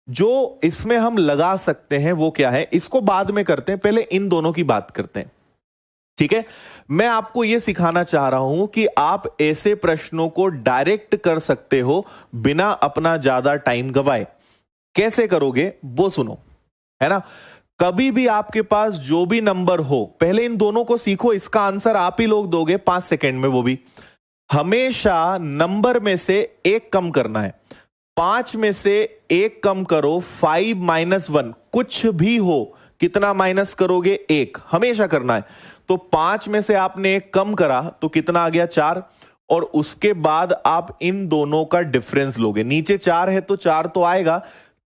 जो इसमें हम लगा सकते हैं वो क्या है, इसको बाद में करते हैं, पहले इन दोनों की बात करते हैं, ठीक है। मैं आपको यह सिखाना चाह रहा हूं कि आप ऐसे प्रश्नों को डायरेक्ट कर सकते हो बिना अपना ज्यादा टाइम गवाए। कैसे करोगे वो सुनो, है ना। कभी भी आपके पास जो भी नंबर हो, पहले इन दोनों को सीखो, इसका आंसर आप ही लोग दोगे 5 सेकंड में, वो भी हमेशा नंबर में से एक कम करना है। 5 में से एक कम करो, 5 माइनस 1, कुछ भी हो, कितना माइनस करोगे, 1 हमेशा करना है। तो 5 में से आपने एक कम करा तो कितना आ गया, 4, और उसके बाद आप इन दोनों का डिफरेंस लोगे। नीचे 4 है तो 4 तो आएगा,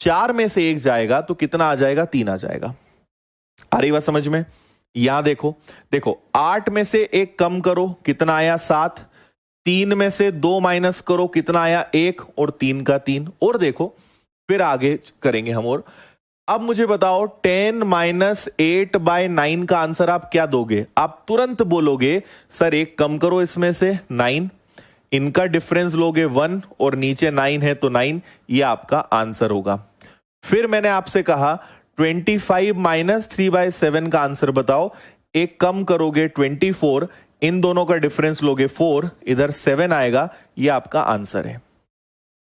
4 में से 1 जाएगा तो कितना आ जाएगा, 3 आ जाएगा। आ रही बात समझ में। यहां देखो, देखो 8 में से 1 कम करो, कितना आया, 7, 3 में से 2 माइनस करो, कितना आया, 1, और 3 का 3, और देखो फिर आगे करेंगे हम। और अब मुझे बताओ 10 माइनस 8/9 का आंसर आप क्या दोगे। आप तुरंत बोलोगे सर 1 कम करो इसमें से, 9, इनका डिफरेंस लोगे 1, और नीचे 9 है तो 9, ये आपका आंसर होगा। फिर मैंने आपसे कहा 25 माइनस 3/7 का आंसर बताओ। एक कम करोगे 24, इन दोनों का डिफरेंस लोगे 4, इधर 7 आएगा, ये आपका आंसर है।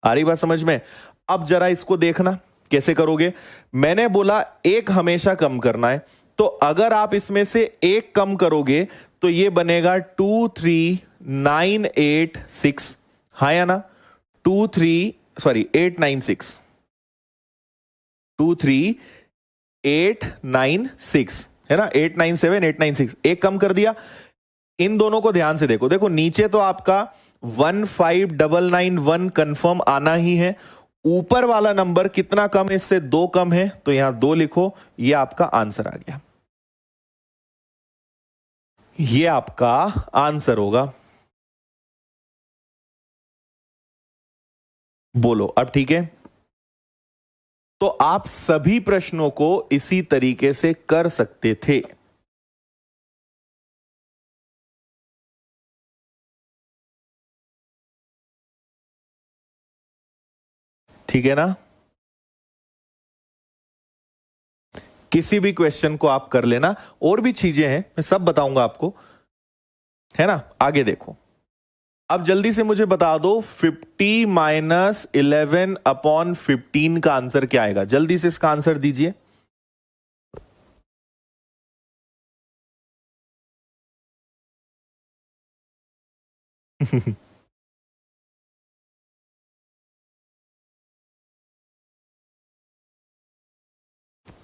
आ रही बात समझ में। अब जरा इसको देखना कैसे करोगे। मैंने बोला एक हमेशा कम करना है, तो अगर आप इसमें से एक कम करोगे तो ये बनेगा 23,986, हाँ या ना, 896, 23,896, है ना, 897, 896, एक कम कर दिया। इन दोनों को ध्यान से देखो, देखो नीचे तो आपका 15,991 कंफर्म आना ही है, ऊपर वाला नंबर कितना कम है इससे? 2 कम है, तो यहां 2 लिखो, ये आपका आंसर आ गया, ये आपका आंसर होगा। बोलो अब ठीक है? तो आप सभी प्रश्नों को इसी तरीके से कर सकते थे। ठीक है ना? किसी भी क्वेश्चन को आप कर लेना, और भी चीजें हैं, मैं सब बताऊंगा आपको, है ना? आगे देखो, अब जल्दी से मुझे बता दो 50 माइनस 11 अपॉन 15 का आंसर क्या आएगा? जल्दी से इसका आंसर दीजिए।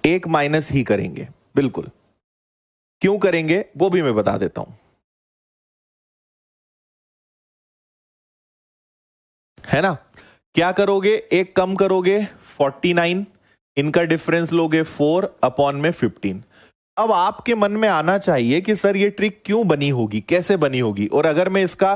एक माइनस ही करेंगे, बिल्कुल। क्यों करेंगे वो भी मैं बता देता हूं, है ना? क्या करोगे? एक कम करोगे 49, इनका डिफरेंस लोगे 4 अपॉन में 15। अब आपके मन में आना चाहिए कि सर ये ट्रिक क्यों बनी होगी, कैसे बनी होगी? और अगर मैं इसका,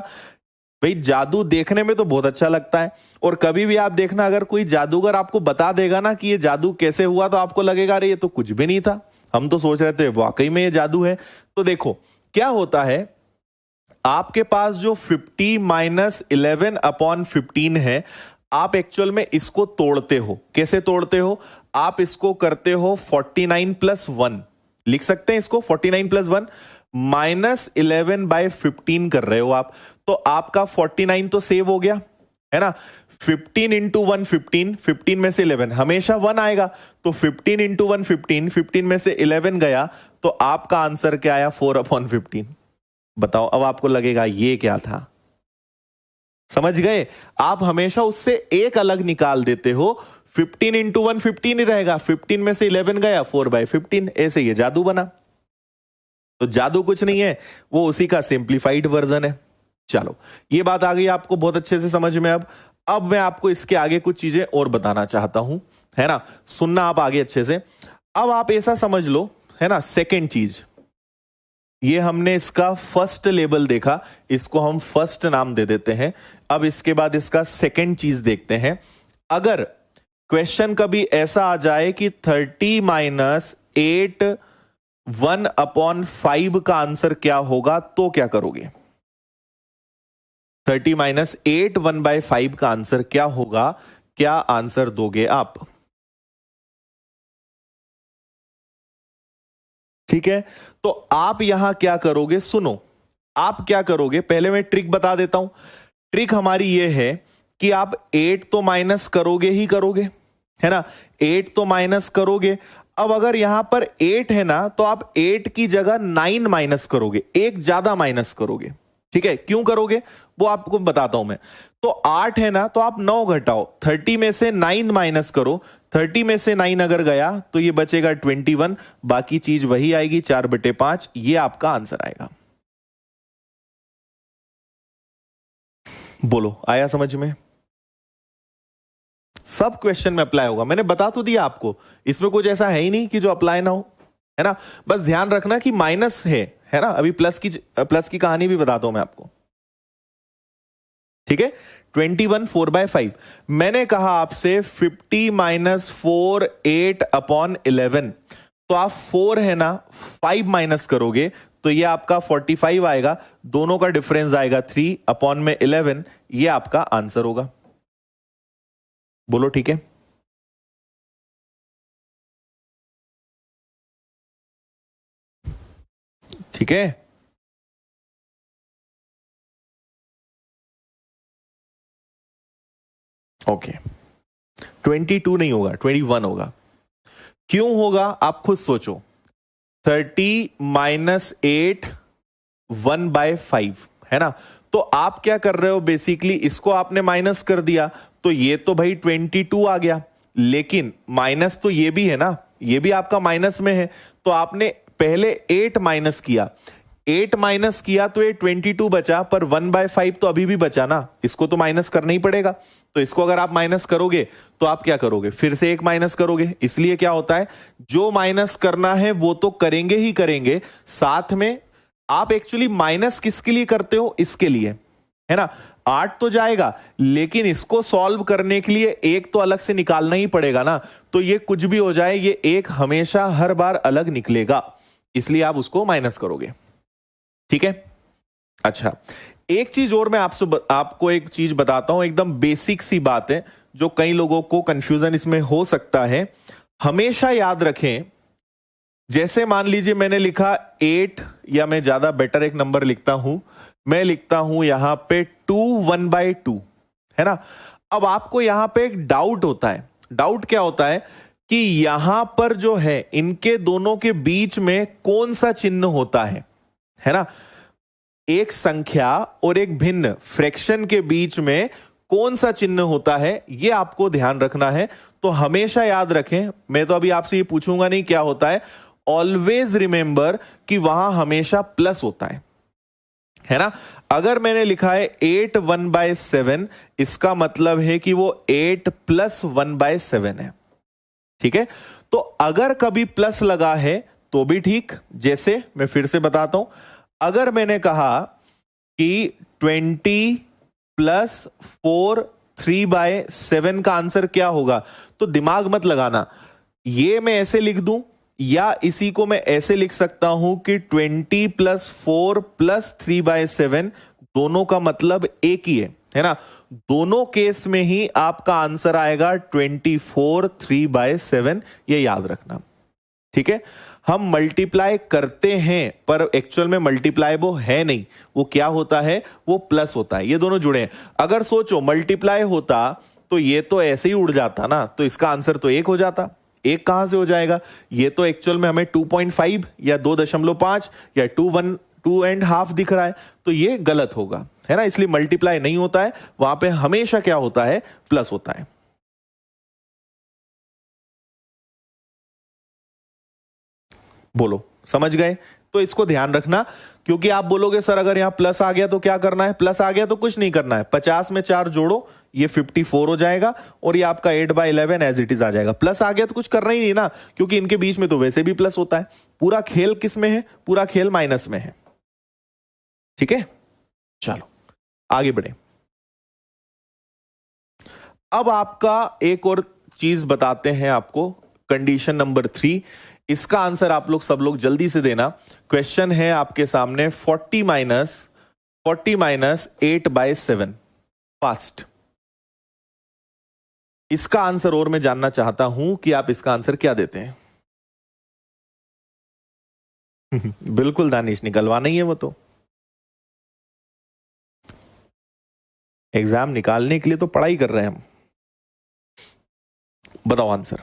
भाई जादू देखने में तो बहुत अच्छा लगता है, और कभी भी आप देखना अगर कोई जादूगर आपको बता देगा ना कि ये जादू कैसे हुआ, तो आपको लगेगा अरे ये तो कुछ भी नहीं था, हम तो सोच रहे थे वाकई में ये जादू है। तो देखो क्या होता है, आपके पास जो 50 माइनस 11 अपॉन 15 है, आप एक्चुअल में इसको तोड़ते हो। कैसे तोड़ते हो? आप इसको करते हो 49 प्लस 1, लिख सकते हैं इसको 49 प्लस 1 माइनस 11 बाय 15 कर रहे हो आप, तो आपका 49 तो सेव हो गया, है ना? 15 इंटू 1 15, 15 में से 11 हमेशा 1 आएगा, तो 15 इंटू 1 15, 15 में से 11 गया, तो आपका आंसर क्या आया? 4 अपॉन 15। बताओ अब आपको लगेगा ये क्या था? समझ गए? आप हमेशा उससे एक अलग निकाल देते हो, 15 इंटू 1 15 ही रहेगा, 15 में से 11 गया, 4 बाय 15, ऐसे ये जादू बना। तो जादू कुछ नहीं है, वो उसी का सिंप्लीफाइड वर्जन है। चलो ये बात आ गई आपको बहुत अच्छे से समझ में। अब मैं आपको इसके आगे कुछ चीजें और बताना चाहता हूं, है ना? सुनना आप आगे अच्छे से। अब आप ऐसा समझ लो, है ना, सेकेंड चीज, ये हमने इसका फर्स्ट लेबल देखा, इसको हम फर्स्ट नाम दे देते हैं। अब इसके बाद इसका सेकेंड चीज देखते हैं। अगर क्वेश्चन कभी ऐसा आ जाए कि 30 माइनस 8 1 अपॉन 5 का आंसर क्या होगा, तो क्या करोगे? 30 माइनस 8 1 बाय 5 का आंसर क्या होगा? क्या आंसर दोगे आप? ठीक है, तो आप यहां क्या करोगे? सुनो, आप क्या करोगे, पहले मैं ट्रिक बता देता हूं। ट्रिक हमारी ये है कि आप 8 तो माइनस करोगे ही करोगे, है ना? 8 तो माइनस करोगे। अब अगर यहां पर 8 है ना, तो आप 8 की जगह 9 माइनस करोगे, एक ज्यादा माइनस करोगे। ठीक है, क्यों करोगे वो आपको बताता हूं मैं। तो 8 है ना, तो आप 9 घटाओ, 30 में से 9 माइनस करो, 30 में से 9 अगर गया तो ये बचेगा 21, बाकी चीज वही आएगी 4/5, ये आपका आंसर आएगा। बोलो आया समझ में? सब क्वेश्चन में अप्लाई होगा, मैंने बता तो दिया आपको, इसमें कुछ ऐसा है ही नहीं कि जो अप्लाई ना हो, है ना? बस ध्यान रखना कि माइनस है ना? अभी प्लस की कहानी भी बताता हूं मैं आपको। ठीक है, 21 4/5। मैंने कहा आपसे 50 माइनस 4 8 अपॉन 11, तो आप 4 है ना, 5 माइनस करोगे तो ये आपका 45 आएगा, दोनों का डिफरेंस आएगा 3 अपॉन में 11, ये आपका आंसर होगा। बोलो ठीक है? ठीक है, ओके। 22 नहीं होगा, 21 होगा। क्यों होगा आप खुद सोचो। 30 माइनस 8 1/5, है ना? तो आप क्या कर रहे हो, बेसिकली इसको आपने माइनस कर दिया, तो ये तो भाई 22 आ गया, लेकिन माइनस तो ये भी है ना, ये भी आपका माइनस में है, तो आपने पहले 8 माइनस किया, 8 माइनस किया तो ये 22 बचा, पर 1/5 तो अभी भी बचा ना, इसको तो माइनस करना ही पड़ेगा। तो इसको अगर आप माइनस करोगे तो आप क्या करोगे, फिर से 1 माइनस करोगे। इसलिए क्या होता है, जो माइनस करना है वो तो करेंगे ही करेंगे, साथ में आप एक्चुअली माइनस किसके लिए करते हो, इसके लिए, है ना। 8 तो जाएगा, लेकिन इसको सॉल्व करने के लिए 1 तो अलग से निकालना ही पड़ेगा ना। तो ये कुछ भी हो जाए, ये 1 हमेशा हर बार अलग निकलेगा, इसलिए आप उसको माइनस करोगे। ठीक है। अच्छा, एक चीज और मैं आपको एक चीज बताता हूं, एकदम बेसिक सी बात है, जो कई लोगों को कंफ्यूजन इसमें हो सकता है। हमेशा याद रखें, जैसे मान लीजिए मैंने लिखा 8, या मैं ज्यादा बेटर एक नंबर लिखता हूं, मैं लिखता हूं यहां पे 2 1/2, है ना। अब आपको यहां पे एक डाउट होता है। डाउट क्या होता है कि यहां पर जो है इनके दोनों के बीच में कौन सा चिन्ह होता है ना। एक संख्या और एक भिन्न फ्रैक्शन के बीच में कौन सा चिन्ह होता है, यह आपको ध्यान रखना है। तो हमेशा याद रखें, मैं तो अभी आपसे ये पूछूंगा नहीं क्या होता है, ऑलवेज रिमेंबर कि वहां हमेशा प्लस होता है ना। अगर मैंने लिखा है 8 1/7, इसका मतलब है कि वो 8 + 1/7 है। ठीक है। तो अगर कभी प्लस लगा है तो भी ठीक, जैसे मैं फिर से बताता हूं, अगर मैंने कहा कि 20 + 4 3/7 का आंसर क्या होगा, तो दिमाग मत लगाना, ये मैं ऐसे लिख दूं या इसी को मैं ऐसे लिख सकता हूं कि 20 + 4 + 3/7 दोनों का मतलब एक ही है ना। दोनों केस में ही आपका आंसर आएगा 24 3/7, ये याद रखना। ठीक है। हम मल्टीप्लाई करते हैं पर एक्चुअल में मल्टीप्लाई वो है नहीं, वो क्या होता है, वो प्लस होता है। ये दोनों जुड़े हैं। अगर सोचो मल्टीप्लाई होता तो ये तो ऐसे ही उड़ जाता ना, तो इसका आंसर तो 1 हो जाता। 1 कहां से हो जाएगा, ये तो एक्चुअल में हमें 2.5 या 2.5 या 2.5 दिख रहा है, तो ये गलत होगा, है ना। इसलिए मल्टीप्लाई नहीं होता है, वहां पे हमेशा क्या होता है, प्लस होता है। बोलो, समझ गए। तो इसको ध्यान रखना, क्योंकि आप बोलोगे सर अगर यहां प्लस आ गया तो क्या करना है, प्लस आ गया तो कुछ नहीं करना है, 50 में 4 जोड़ो, ये 54 हो जाएगा, और ये आपका 8/11 एज इट इज आ जाएगा। प्लस आ गया तो कुछ करना ही नहीं ना, क्योंकि इनके बीच में तो वैसे भी प्लस होता है। पूरा खेल किस में है, पूरा खेल माइनस में है। ठीक है, चलो आगे बढ़े। अब आपका एक और चीज बताते हैं आपको, कंडीशन नंबर 3। इसका आंसर आप लोग सब लोग जल्दी से देना। क्वेश्चन है आपके सामने 40 माइनस 8/7, फास्ट। इसका आंसर और मैं जानना चाहता हूं कि आप इसका आंसर क्या देते हैं। बिल्कुल दानिश, निकलवाना ही है वो तो, एग्जाम निकालने के लिए तो पढ़ाई कर रहे हैं हम। बताओ आंसर।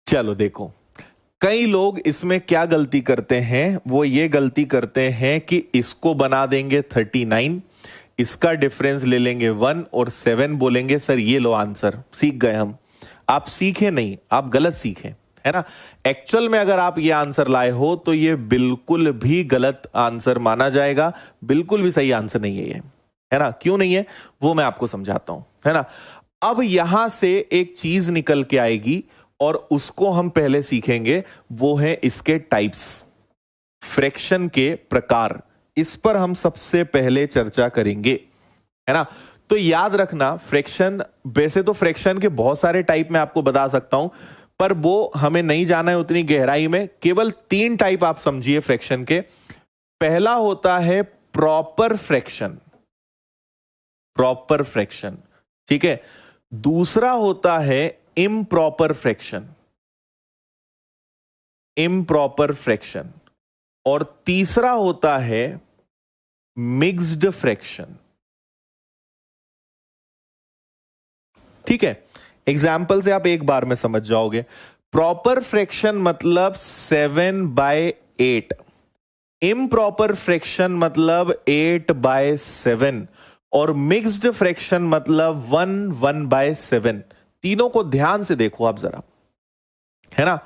चलो देखो, कई लोग इसमें क्या गलती करते हैं, वो ये गलती करते हैं कि इसको बना देंगे 39, इसका डिफरेंस ले लेंगे 1 और 7 बोलेंगे सर ये लो आंसर, सीख गए हम। आप सीखे नहीं, आप गलत सीखे, है ना। एक्चुअल में अगर आप ये आंसर लाए हो तो ये बिल्कुल भी गलत आंसर माना जाएगा, बिल्कुल भी सही आंसर नहीं है ये, है ना। क्यों नहीं है वो मैं आपको समझाता हूं, है ना। अब यहां से एक चीज निकल के आएगी और उसको हम पहले सीखेंगे, वो है इसके टाइप्स, फ्रैक्शन के प्रकार। इस पर हम सबसे पहले चर्चा करेंगे, है ना। तो याद रखना, फ्रैक्शन, वैसे तो फ्रैक्शन के बहुत सारे टाइप मैं आपको बता सकता हूं, पर वो हमें नहीं जाना है उतनी गहराई में। केवल 3 टाइप आप समझिए फ्रैक्शन के। पहला होता है प्रॉपर फ्रैक्शन, प्रॉपर फ्रैक्शन, ठीक है। दूसरा होता है इम्प्रॉपर फ्रैक्शन, इम्प्रॉपर फ्रैक्शन, और तीसरा होता है मिक्स्ड फ्रैक्शन। ठीक है, एग्जाम्पल से आप एक बार में समझ जाओगे। प्रॉपर फ्रैक्शन मतलब 7/8, इम्प्रॉपर फ्रैक्शन मतलब 8/7, और मिक्स्ड फ्रैक्शन मतलब 1/7। तीनों को ध्यान से देखो आप जरा, है ना।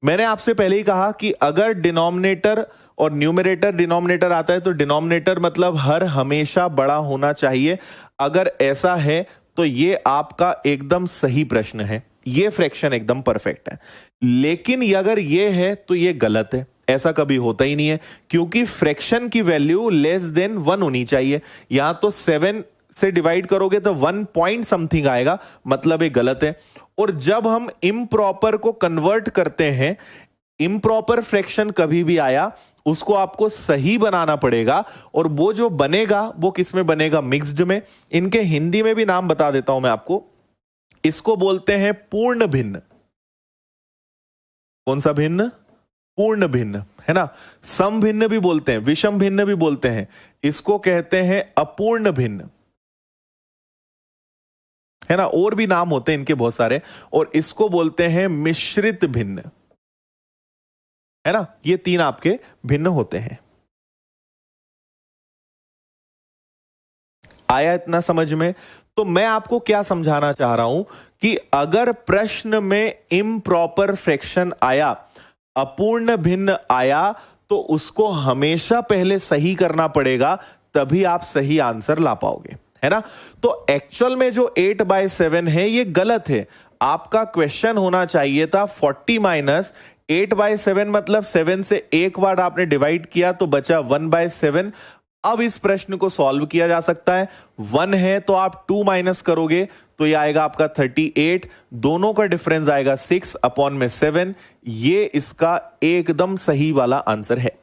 मैंने आपसे पहले ही कहा कि अगर डिनोमिनेटर और न्यूमरेटर डिनोमिनेटर आता है तो डिनोमिनेटर मतलब हर हमेशा बड़ा होना चाहिए। अगर ऐसा है तो ये आपका एकदम सही प्रश्न है, ये फ्रैक्शन एकदम परफेक्ट है। लेकिन अगर ये है तो ये गलत है, ऐसा कभी होता ही नहीं है, क्योंकि फ्रैक्शन की वैल्यू लेस देन 1 होनी चाहिए। यहां तो 7 से डिवाइड करोगे तो 1 पॉइंट समथिंग आएगा, मतलब ये गलत है। और जब हम इम्प्रॉपर को कन्वर्ट करते हैं, इम्प्रॉपर फ्रैक्शन कभी भी आया उसको आपको सही बनाना पड़ेगा, और वो जो बनेगा वो किस में बनेगा? मिक्स्ड में। इनके हिंदी में भी नाम बता देता हूं मैं आपको, इसको बोलते हैं पूर्ण भिन्न। कौन सा भिन्न? पूर्ण भिन्न, है ना। सम भिन्न भी बोलते हैं, विषम भिन्न भी बोलते हैं, इसको कहते हैं अपूर्ण भिन्न, है ना। और भी नाम होते हैं इनके बहुत सारे, और इसको बोलते हैं मिश्रित भिन्न, है ना। ये तीन आपके भिन्न होते हैं। आया इतना समझ में? तो मैं आपको क्या समझाना चाह रहा हूं कि अगर प्रश्न में इम्प्रॉपर फ्रैक्शन आया, अपूर्ण भिन्न आया, तो उसको हमेशा पहले सही करना पड़ेगा, तभी आप सही आंसर ला पाओगे, है ना। तो एक्चुअल में जो 8/7 है ये गलत है। आपका क्वेश्चन होना चाहिए था 40 माइनस 8/7, मतलब 7 से एक बार आपने डिवाइड किया तो बचा 1/7। अब इस प्रश्न को सॉल्व किया जा सकता है। 1 है तो आप 2 माइनस करोगे तो ये आएगा आपका 38, दोनों का डिफरेंस आएगा 6/7। ये इसका एकदम सही वाला आंसर है।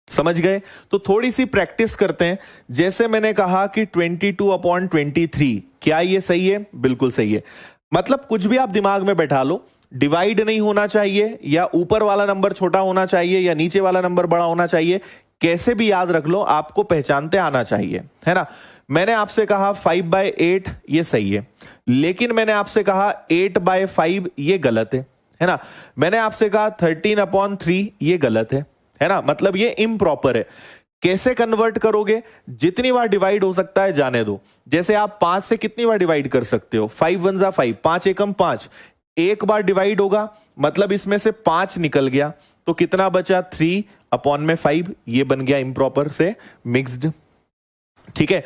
समझ गए? तो थोड़ी सी प्रैक्टिस करते हैं। जैसे मैंने कहा कि 22/23, क्या ये सही है? बिल्कुल सही है। मतलब कुछ भी आप दिमाग में बैठा लो, डिवाइड नहीं होना चाहिए, या ऊपर वाला नंबर छोटा होना चाहिए, या नीचे वाला नंबर बड़ा होना चाहिए, कैसे भी याद रख लो, आपको पहचानते आना चाहिए, है ना। मैंने आपसे कहा 5/8 ये सही है, लेकिन मैंने आपसे कहा 8/5 ये गलत है ना। मैंने आपसे कहा 13/3 ये गलत है ना। मतलब ये इम्प्रॉपर है। कैसे कन्वर्ट करोगे? जितनी बार डिवाइड हो सकता है जाने दो। जैसे आप 5 से कितनी बार डिवाइड कर सकते हो? 5 1 5, 5 एकम 5। एक बार डिवाइड होगा मतलब इसमें से 5 निकल गया, तो कितना बचा? 3/5। ये बन गया इम्प्रॉपर से मिक्स्ड। ठीक है,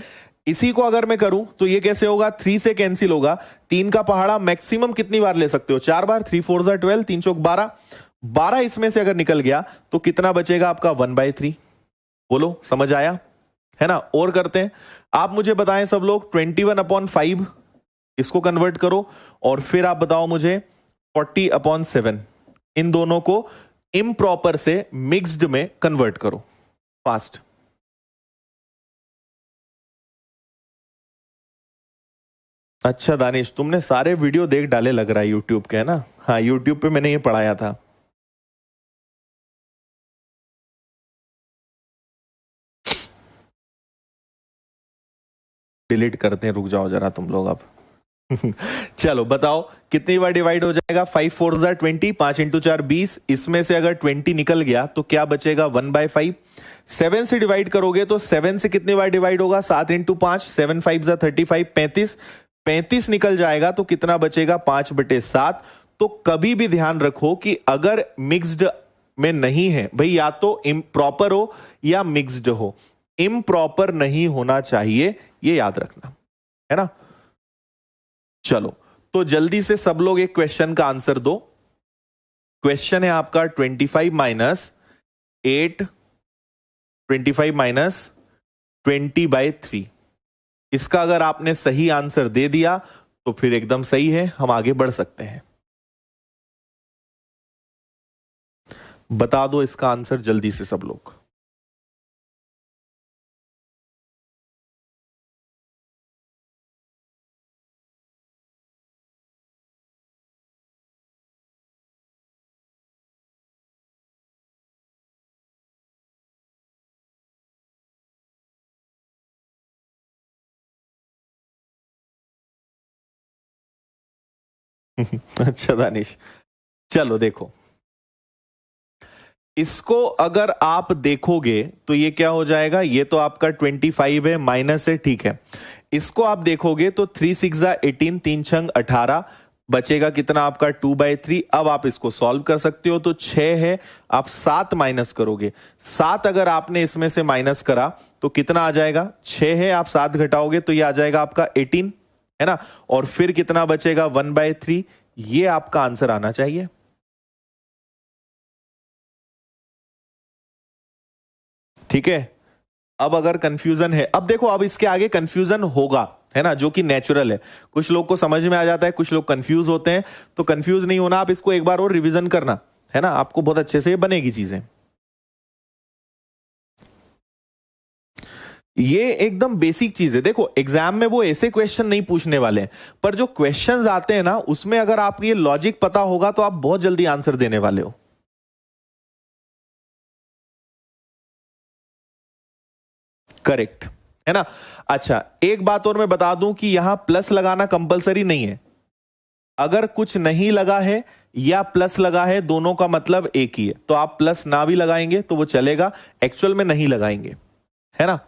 इसी को अगर मैं करूं तो ये कैसे होगा? 3 से कैंसिल होगा, 3 का पहाड़ा मैक्सिमम कितनी बार ले सकते हो? 4 बार। 3 4 12, 3 चौक 12। 12 इसमें से अगर निकल गया तो कितना बचेगा आपका? 1/3। बोलो, समझ आया? है ना। और करते हैं, आप मुझे बताएं सब लोग, 21/5 इसको कन्वर्ट करो, और फिर आप बताओ मुझे 40/7, इन दोनों को इम्प्रॉपर से मिक्स्ड में कन्वर्ट करो फास्ट। अच्छा दानिश, तुमने सारे वीडियो देख डाले लग रहा है यूट्यूब के, है ना। हाँ, यूट्यूब पे मैंने ये पढ़ाया था। डिलीट करते हैं, रुक जाओ जरा तुम लोग अब। चलो बताओ कितनी बार डिवाइड हो जाएगा? 5 4 20, 5 इंटू 4 20। इसमें से अगर 20 निकल गया तो क्या बचेगा? 1/5। 7 से डिवाइड करोगे तो 7 से कितनी बार डिवाइड होगा? 7 इंटू 5, 7 5 35, 35। 35 निकल जाएगा तो कितना बचेगा? 5/7। तो कभी भी ध्यान रखो कि अगर मिक्स्ड में नहीं है भाई, या तो इम्प्रॉपर हो या मिक्स्ड हो, इम्प्रॉपर नहीं होना चाहिए, ये याद रखना, है ना। चलो, तो जल्दी से सब लोग एक क्वेश्चन का आंसर दो। क्वेश्चन है आपका 25 - 20/3। इसका अगर आपने सही आंसर दे दिया तो फिर एकदम सही है, हम आगे बढ़ सकते हैं। बता दो इसका आंसर जल्दी से सब लोग। अच्छा दानिश, चलो देखो, इसको अगर आप देखोगे तो ये क्या हो जाएगा, ये तो आपका 25 है, माइनस है, ठीक है। इसको आप देखोगे तो 3 6 18, 3 छंग 18, बचेगा कितना आपका 2/3। अब आप इसको सॉल्व कर सकते हो, तो 6 है, आप 7 माइनस करोगे। 7 अगर आपने इसमें से माइनस करा तो कितना आ जाएगा, 6 है, आप 7 घटाओगे तो ये आ जाएगा आपका 18, है ना। और फिर कितना बचेगा, 1/3। ये आपका आंसर आना चाहिए। ठीक है। अब अगर कंफ्यूजन है, अब देखो, अब इसके आगे कंफ्यूजन होगा, है ना, जो कि नेचुरल है। कुछ लोग को समझ में आ जाता है, कुछ लोग कंफ्यूज होते हैं, तो कंफ्यूज नहीं होना, आप इसको एक बार और रिवीजन करना, है ना, आपको बहुत अच्छे से बनेगी चीजें। ये एकदम बेसिक चीज है। देखो, एग्जाम में वो ऐसे क्वेश्चन नहीं पूछने वाले हैं, पर जो क्वेश्चंस आते हैं ना, उसमें अगर आपको ये लॉजिक पता होगा तो आप बहुत जल्दी आंसर देने वाले हो। करेक्ट, है ना। अच्छा, एक बात और मैं बता दूं कि यहां प्लस लगाना कंपलसरी नहीं है। अगर कुछ नहीं लगा है या प्लस लगा है, दोनों का मतलब एक ही है, तो आप प्लस ना भी लगाएंगे तो वो चलेगा, एक्चुअल में नहीं लगाएंगे, है ना।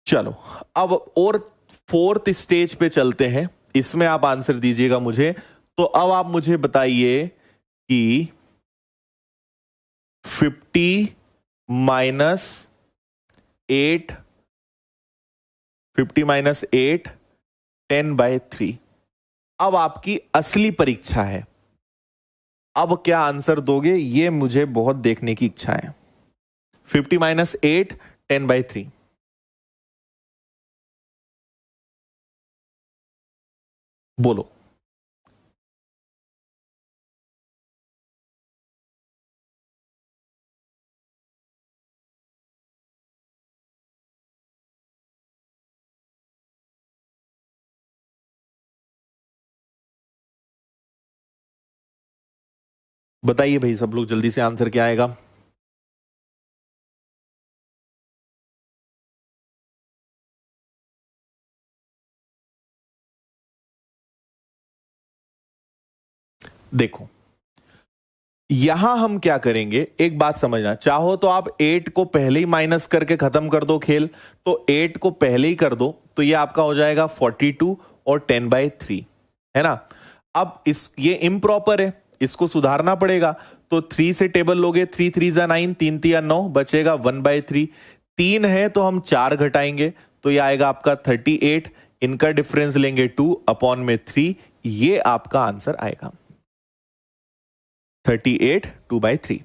चलो, अब और फोर्थ स्टेज पे चलते हैं, इसमें आप आंसर दीजिएगा मुझे। तो अब आप मुझे बताइए कि 50 माइनस 8, 50 माइनस 8, 10/3। अब आपकी असली परीक्षा है। अब क्या आंसर दोगे, ये मुझे बहुत देखने की इच्छा है। 50 माइनस 8, 10/3। बोलो। बताइए भाई, सब लोग जल्दी से, आंसर क्या आएगा। देखो, यहां हम क्या करेंगे, एक बात समझना, चाहो तो आप 8 को पहले ही माइनस करके खत्म कर दो खेल, तो 8 को पहले ही कर दो, तो ये आपका हो जाएगा 42 और 10/3, है ना। अब इस ये इम्प्रॉपर है, इसको सुधारना पड़ेगा। तो 3 से टेबल लोगे, 3 3 जा 9, 3 3 9, बचेगा 1/3। 3 है तो हम 4 घटाएंगे, तो ये आएगा आपका 38। इनका डिफरेंस लेंगे 2 अपॉन में 3, ये आपका आंसर आएगा 38 2/3।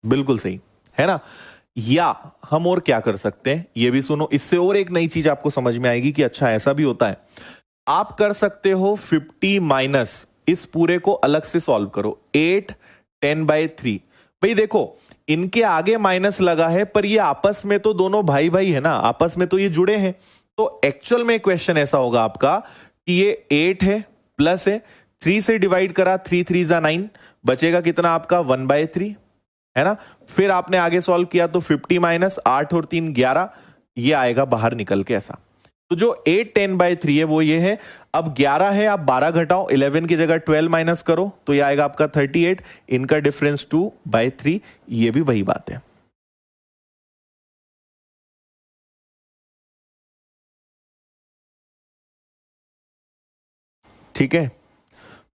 बिल्कुल सही, है ना। या हम और क्या कर सकते हैं, ये भी सुनो, इससे और एक नई चीज आपको समझ में आएगी कि अच्छा ऐसा भी होता है। आप कर सकते हो 50 माइनस, इस पूरे को अलग से सॉल्व करो, 8 10/3। भाई देखो, इनके आगे माइनस लगा है, पर ये आपस में तो दोनों भाई भाई है ना, आपस में तो ये जुड़े हैं। तो एक्चुअल में क्वेश्चन ऐसा होगा आपका कि ये 8 है, प्लस है, 3 से डिवाइड करा, 3 3 जा 9, बचेगा कितना आपका 1/3, है ना। फिर आपने आगे सॉल्व किया तो 50 माइनस 8 और 3 11, ये आएगा बाहर निकल के ऐसा। तो जो 8 10/3 है वो ये है। अब 11 है, आप 12 घटाओ, 11 की जगह 12 माइनस करो, तो ये आएगा आपका 38। इनका डिफरेंस 2/3, ये भी वही बात है। ठीक है।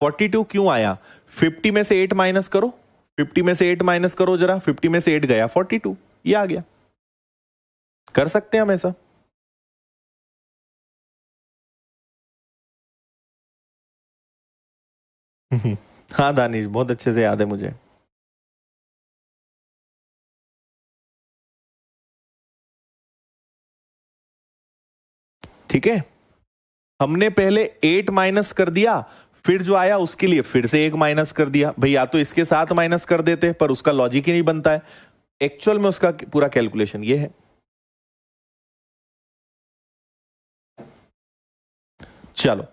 42 क्यों आया, 50 में से 8 माइनस करो, 50 में से 8 माइनस करो जरा, 50 में से 8 गया 42, ये आ गया। कर सकते हैं हम ऐसा। हाँ दानिश, बहुत अच्छे से याद है मुझे। ठीक है, हमने पहले 8 माइनस कर दिया, फिर जो आया उसके लिए फिर से 1 माइनस कर दिया। भाई या तो इसके साथ माइनस कर देते, पर उसका लॉजिक ही नहीं बनता है। एक्चुअल में उसका पूरा कैलकुलेशन ये है। चलो,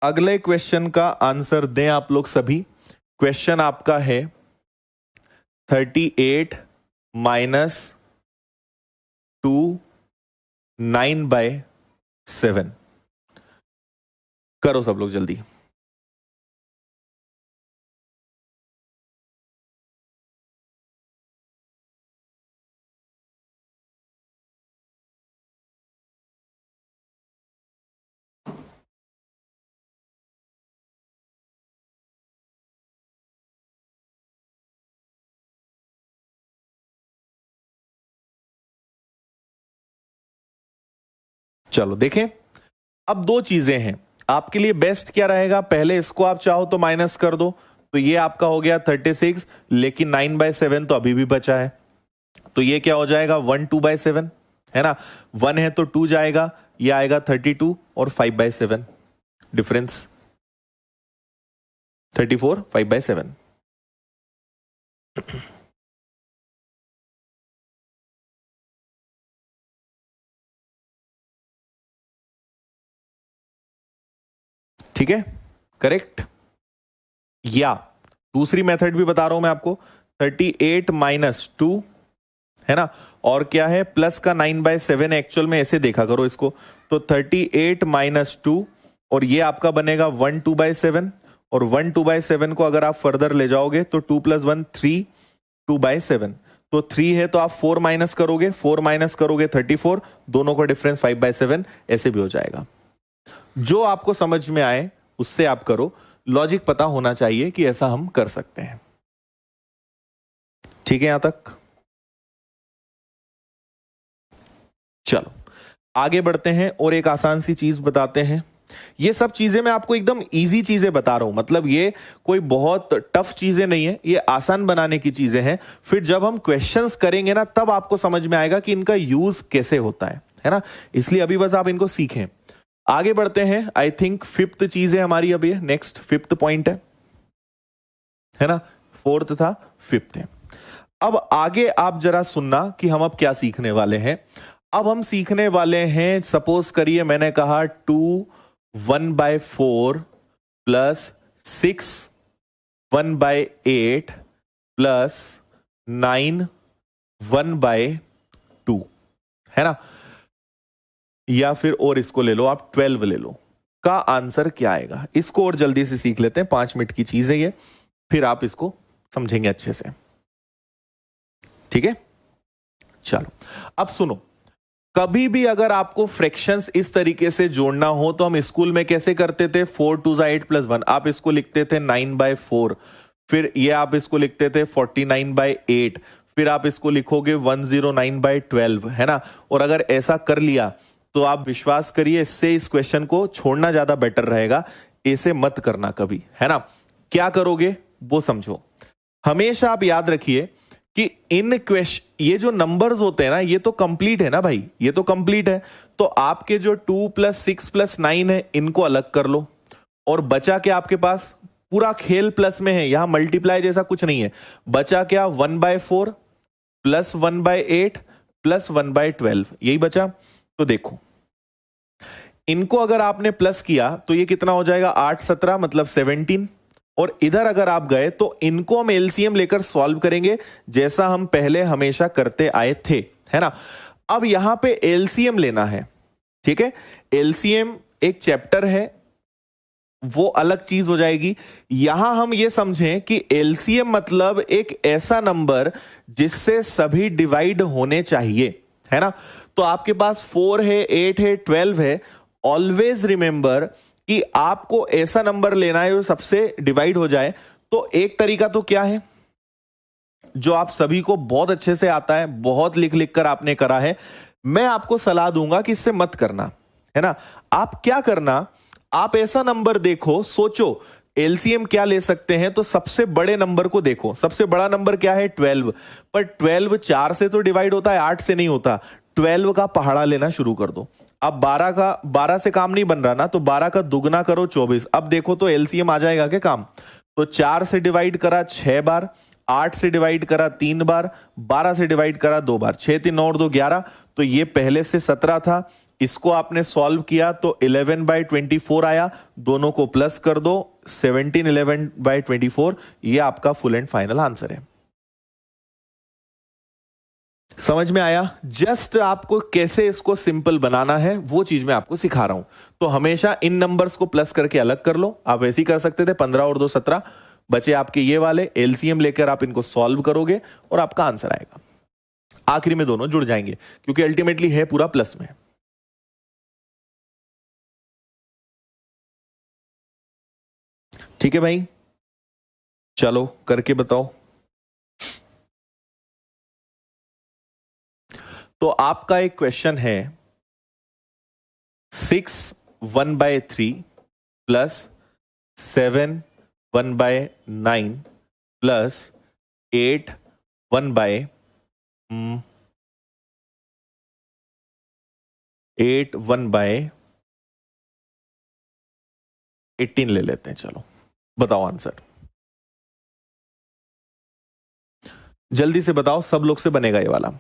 अगले क्वेश्चन का आंसर दें आप लोग सभी। क्वेश्चन आपका है 38 माइनस 2 9/7। करो सब लोग जल्दी। चलो देखें, अब दो चीजें हैं आपके लिए। बेस्ट क्या रहेगा, पहले इसको आप चाहो तो माइनस कर दो, तो ये आपका हो गया 36, लेकिन 9/7 तो अभी भी बचा है, तो ये क्या हो जाएगा 1 2/7, है ना। 1 है तो 2 जाएगा, ये आएगा 32 और 5/7 डिफरेंस 34 5/7। ठीक है, करेक्ट। या दूसरी मेथड भी बता रहा हूं मैं आपको, 38 - 2, है ना, और क्या है प्लस का 9/7, एक्चुअल में ऐसे देखा करो इसको, तो 38 - 2 और ये आपका बनेगा 1 2/7, और 1 2/7 को अगर आप फर्दर ले जाओगे तो 2 + 1 3 2/7, तो 3 है तो आप 4 माइनस करोगे, 4 माइनस करोगे 34, दोनों का डिफरेंस 5/7, ऐसे भी हो जाएगा। जो आपको समझ में आए उससे आप करो, लॉजिक पता होना चाहिए कि ऐसा हम कर सकते हैं। ठीक है यहां तक? चलो आगे बढ़ते हैं और एक आसान सी चीज बताते हैं। ये सब चीजें मैं आपको एकदम इजी चीजें बता रहा हूं, मतलब ये कोई बहुत टफ चीजें नहीं है, ये आसान बनाने की चीजें हैं। फिर जब हम क्वेश्चंस करेंगे ना, तब आपको समझ में आएगा कि इनका यूज कैसे होता है ना। इसलिए अभी बस आप इनको सीखें। आगे बढ़ते हैं, आई थिंक 5th चीज है हमारी, अब ये नेक्स्ट 5th पॉइंट है ना। 4th था, 5th है। अब आगे आप जरा सुनना कि हम अब क्या सीखने वाले हैं। अब हम सीखने वाले हैं, सपोज करिए मैंने कहा 2 1/4 प्लस 6 1/8 प्लस 9 1/2, है ना। या फिर और इसको ले लो आप 12 ले लो, का आंसर क्या आएगा। इसको और जल्दी से सीख लेते हैं, 5 मिनट की चीज है ये, फिर आप इसको समझेंगे अच्छे से। ठीक है, चलो अब सुनो, कभी भी अगर आपको फ्रैक्शंस इस तरीके से जोड़ना हो तो हम स्कूल में कैसे करते थे, 4 2 8 + 1, आप इसको लिखते थे 9/4, फिर ये आप इसको लिखते थे 49/8, फिर आप इसको लिखोगे 109/12, है ना। और अगर ऐसा कर लिया तो आप विश्वास करिए, इससे इस क्वेश्चन को छोड़ना ज्यादा बेटर रहेगा, ऐसे मत करना कभी, है ना। क्या करोगे वो समझो। हमेशा आप याद रखिए कि इन क्वेश्चन, ये जो नंबर्स होते हैं ना, ये तो कंप्लीट है ना भाई, ये तो कंप्लीट है। तो आपके जो 2 + 6 + 9 है, इनको अलग कर लो, और बचा क्या आपके पास, पूरा खेल प्लस में है, यहां मल्टीप्लाई जैसा कुछ नहीं है। बचा क्या 1/4 प्लस 1/8 प्लस 1/12, यही बचा। तो देखो इनको अगर आपने प्लस किया तो ये कितना हो जाएगा, 8 17 मतलब 17, और इधर अगर आप गए तो इनको हम एलसीएम लेकर सॉल्व करेंगे, जैसा हम पहले हमेशा करते आए थे, है ना। अब यहां पे एलसीएम लेना है, ठीक है। एलसीएम एक चैप्टर है, वो अलग चीज हो जाएगी। यहां हम ये समझें कि एलसीएम मतलब एक ऐसा नंबर जिससे सभी डिवाइड होने चाहिए, है ना। तो आपके पास 4 है, 8 है, 12 है। ऑलवेज रिमेंबर कि आपको ऐसा नंबर लेना है जो सबसे डिवाइड हो जाए। तो एक तरीका तो क्या है, जो आप सभी को बहुत अच्छे से आता है, बहुत लिख लिख कर आपने करा है, मैं आपको सलाह दूंगा कि इससे मत करना, है ना। आप क्या करना, आप ऐसा नंबर देखो, सोचो एलसीएम क्या ले सकते हैं, तो सबसे बड़े नंबर को देखो। सबसे बड़ा नंबर क्या है, 12, पर 12 4 से तो डिवाइड होता है, 8 से नहीं होता। 12 का पहाड़ा लेना शुरू कर दो। अब 12 से काम नहीं बन रहा ना, तो 12 का दुगना करो 24। अब देखो तो एलसीएम आ जाएगा क्या काम। तो 4 से डिवाइड करा 6 बार, 8 से डिवाइड करा 3 बार, 12 से डिवाइड करा 2 बार, 6 3 9 और 2 11, तो ये पहले से 17 था। इसको आपने सॉल्व किया तो 11/24 आया, दोनों को प्लस कर दो, 17 11/24, ये आपका फुल एंड फाइनल आंसर है। समझ में आया? जस्ट आपको कैसे इसको सिंपल बनाना है वो चीज मैं आपको सिखा रहा हूं। तो हमेशा इन नंबर्स को प्लस करके अलग कर लो। आप ऐसे ही कर सकते थे, 15 और 2 17, बचे आपके ये वाले। एलसीएम लेकर आप इनको सॉल्व करोगे और आपका आंसर आएगा। आखिरी में दोनों जुड़ जाएंगे क्योंकि अल्टीमेटली है पूरा प्लस में। ठीक है भाई, चलो करके बताओ। तो आपका एक क्वेश्चन है 6 1/3 प्लस 7 1/9 प्लस 8 1/18 ले लेते हैं। चलो बताओ आंसर, जल्दी से बताओ। सब लोग से बनेगा ये वाला।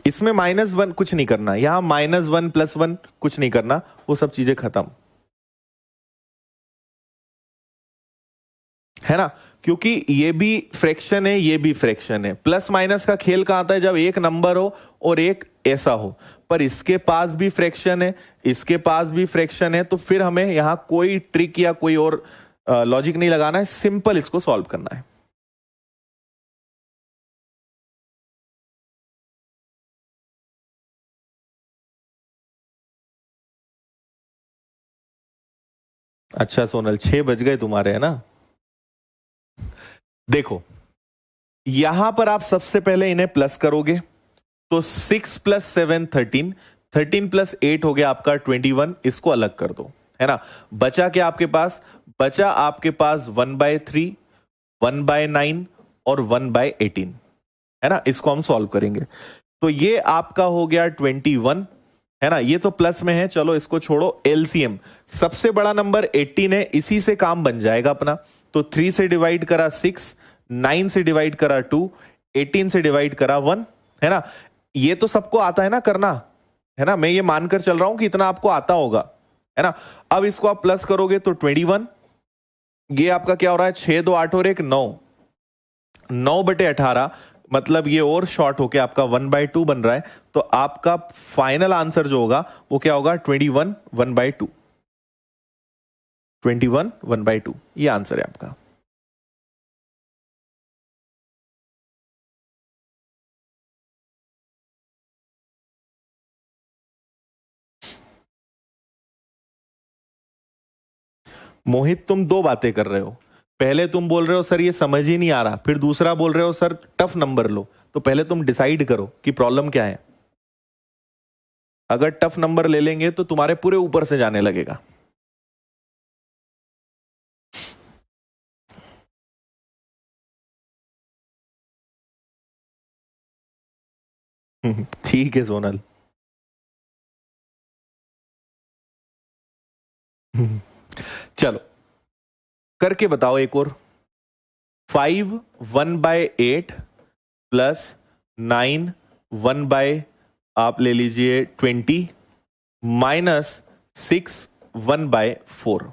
इसमें -1 कुछ नहीं करना, यहां -1 +1 कुछ नहीं करना, वो सब चीजें खत्म है ना। क्योंकि ये भी फ्रैक्शन है, ये भी फ्रैक्शन है। प्लस माइनस का खेल कहां आता है? जब एक नंबर हो और एक ऐसा हो। पर इसके पास भी फ्रैक्शन है, इसके पास भी फ्रैक्शन है, तो फिर हमें यहां कोई ट्रिक या कोई और लॉजिक नहीं लगाना है, सिंपल इसको सॉल्व करना है। अच्छा सोनल, 6 बज गए तुम्हारे, है ना। देखो यहां पर आप सबसे पहले इन्हें प्लस करोगे तो 6 + 7 13, 13 + 8 हो गया आपका 21। इसको अलग कर दो, है ना। बचा क्या आपके पास? बचा आपके पास 1/3, 1/9 और 1/18, है ना। इसको हम सॉल्व करेंगे तो ये आपका हो गया 21, है ना। ये तो प्लस में है, चलो इसको छोड़ो। एलसीएम सबसे बड़ा नंबर 18 है, इसी से काम बन जाएगा अपना। तो 3 से डिवाइड करा 6, 9 से डिवाइड करा 2, 18 से डिवाइड करा 1, है ना। ये तो सबको आता है ना करना, है ना। मैं ये मानकर चल रहा हूं कि इतना आपको आता होगा, है ना। अब इसको आप प्लस करोगे तो 21, ये आपका क्या हो रहा है? 6 2 8 और 1 9, 9/18, मतलब ये और शॉर्ट होके आपका 1/2 बन रहा है। तो आपका फाइनल आंसर जो होगा वो क्या होगा? 21 1/2, 21 1/2, ये आंसर है आपका। मोहित तुम दो बातें कर रहे हो। पहले तुम बोल रहे हो सर ये समझ ही नहीं आ रहा, फिर दूसरा बोल रहे हो सर टफ नंबर लो। तो पहले तुम डिसाइड करो कि प्रॉब्लम क्या है। अगर टफ नंबर ले लेंगे तो तुम्हारे पूरे ऊपर से जाने लगेगा। ठीक है सोनल। चलो करके बताओ एक और। 5 1/8 प्लस 9 1/ आप ले लीजिए 20 माइनस 6 1/4,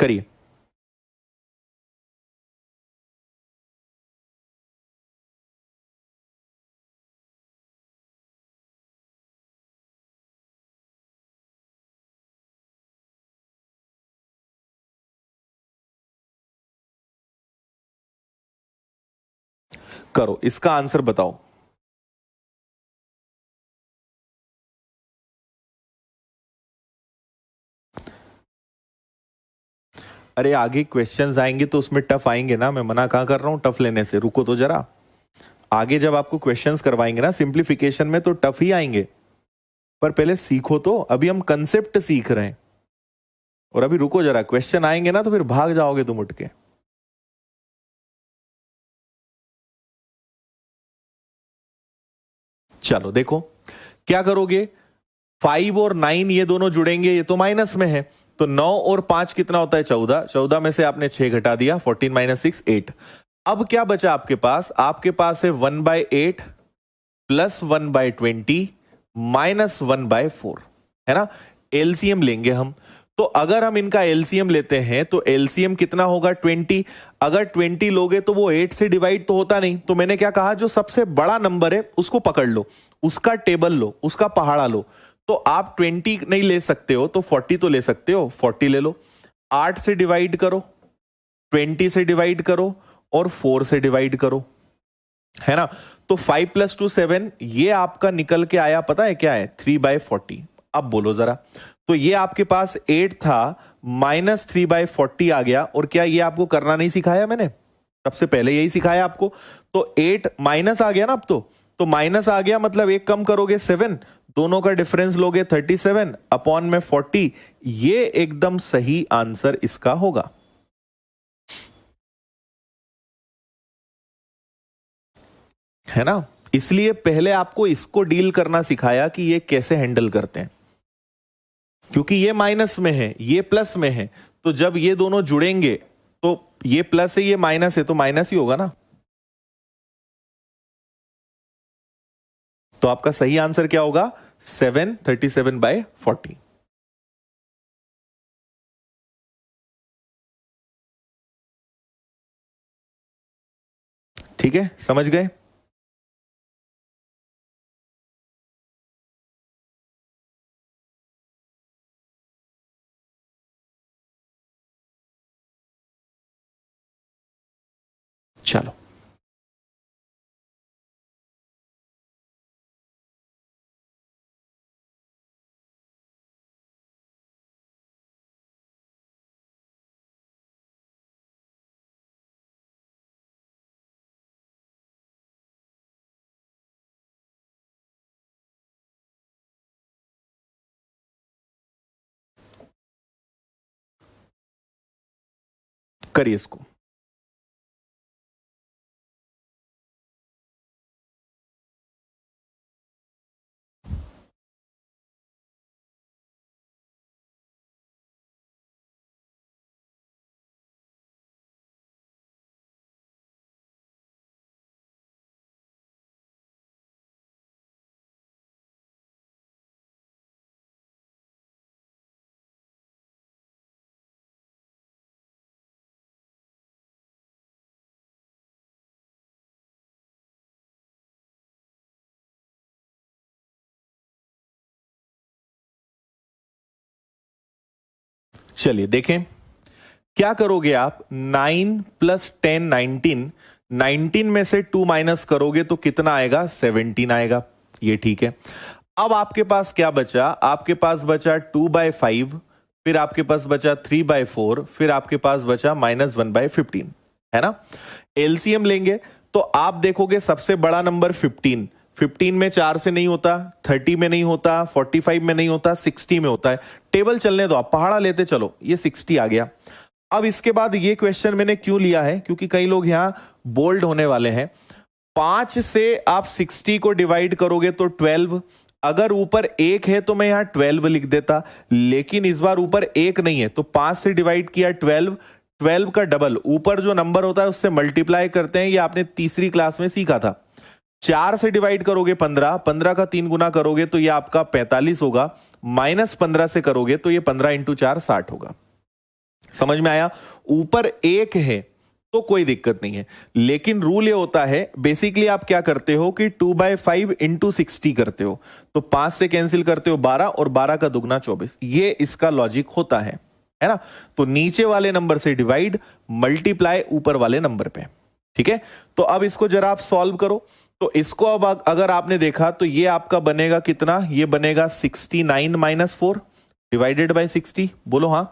करिए। करो, इसका आंसर बताओ। अरे आगे क्वेश्चंस आएंगे तो उसमें टफ आएंगे ना, मैं मना कहां कर रहा हूं टफ लेने से। रुको तो जरा, आगे जब आपको क्वेश्चंस करवाएंगे ना सिंप्लीफिकेशन में तो टफ ही आएंगे। पर पहले सीखो तो, अभी हम कंसेप्ट सीख रहे हैं। और अभी रुको जरा, क्वेश्चन आएंगे ना तो फिर भाग जाओगे तुम उठ के। चलो देखो क्या करोगे। 5 और 9 ये दोनों जुड़ेंगे, ये तो माइनस में है। तो 9 और 5 कितना होता है? 14। 14 में से आपने 6 घटा दिया, 14 - 6 8। अब क्या बचा आपके पास? आपके पास है 1/8 प्लस 1/20 माइनस 1/4, है ना। एलसीएम लेंगे हम। तो तो अगर हम इनका एलसीएम लेते हैं तो एलसीएम कितना होगा 20। अगर 20 लोगे तो वो 8 से डिवाइड तो होता नहीं, तो मैंने क्या कहा, जो सबसे बड़ा नंबर है उसको पकड़ लो, उसका टेबल लो, उसका पहाड़ा लो। तो आप 20 नहीं ले सकते हो तो 40 तो ले सकते हो, 40 ले लो। 8 से डिवाइड करो, 20 से डिवाइड करो और 4 से डिवाइड करो, है ना। तो 5 + 2 7, ये आपका निकल के आया, पता है क्या है, 3/40। अब बोलो जरा, तो ये आपके पास 8 था, -3/40 आ गया। और क्या ये आपको करना नहीं सिखाया मैंने, सबसे पहले यही सिखाया आपको। तो 8 माइनस आ गया ना, अब तो माइनस आ गया, मतलब एक कम करोगे 7, दोनों का डिफरेंस लोगे 37 अपॉन में 40। ये एकदम सही आंसर इसका होगा, है ना। इसलिए पहले आपको इसको डील करना सिखाया कि ये कैसे हैंडल करते हैं, क्योंकि ये माइनस में है, ये प्लस में है। तो जब ये दोनों जुड़ेंगे तो ये प्लस है, ये माइनस है, तो माइनस ही होगा ना। तो आपका सही आंसर क्या होगा, 737/40। ठीक है, समझ गए। चलो, करिए इसको। चलिए देखें, क्या करोगे आप, 9 + 10 19, 19 में से 2 माइनस करोगे तो कितना आएगा, 17 आएगा। ये ठीक है। अब आपके पास क्या बचा, आपके पास बचा 2/5, फिर आपके पास बचा 3/4, फिर आपके पास बचा -1/15, है ना। एलसीएम लेंगे तो आप देखोगे सबसे बड़ा नंबर 15, 15 में 4 से नहीं होता, 30 में नहीं होता, 45 में नहीं होता, 60 में होता है। टेबल चलने दो, आप पहाड़ा लेते चलो, ये 60 आ गया। अब इसके बाद ये क्वेश्चन मैंने क्यों लिया है, क्योंकि कई लोग यहां बोल्ड होने वाले हैं। 5 से आप 60 को डिवाइड करोगे तो 12, अगर ऊपर 1 है तो मैं यहां 12 लिख देता, लेकिन इस बार ऊपर 1 नहीं है, तो 5 से डिवाइड किया 12, 12 का डबल ऊपर जो नंबर होता है उससे मल्टीप्लाई करते हैं, ये आपने तीसरी क्लास में सीखा था। 4 से डिवाइड करोगे 15, 15 का 3 गुना करोगे तो ये आपका 45 होगा, -15 से करोगे तो ये 15 × 4 60 होगा। समझ में आया। ऊपर 1 है तो कोई दिक्कत नहीं है, लेकिन रूल ये होता है, बेसिकली आप क्या करते हो कि 2/5 × 60 करते हो, तो 5 से कैंसिल करते हो 12 और 12 का दुगना 24। ये इसका लॉजिक होता है ना। तो नीचे वाले नंबर से डिवाइड, मल्टीप्लाई ऊपर वाले नंबर पे, ठीक है। तो अब इसको जरा आप सॉल्व करो। तो इसको अब अगर आपने देखा तो ये आपका बनेगा कितना, ये बनेगा 69 - 4 डिवाइडेड बाय 60, बोलो हाँ,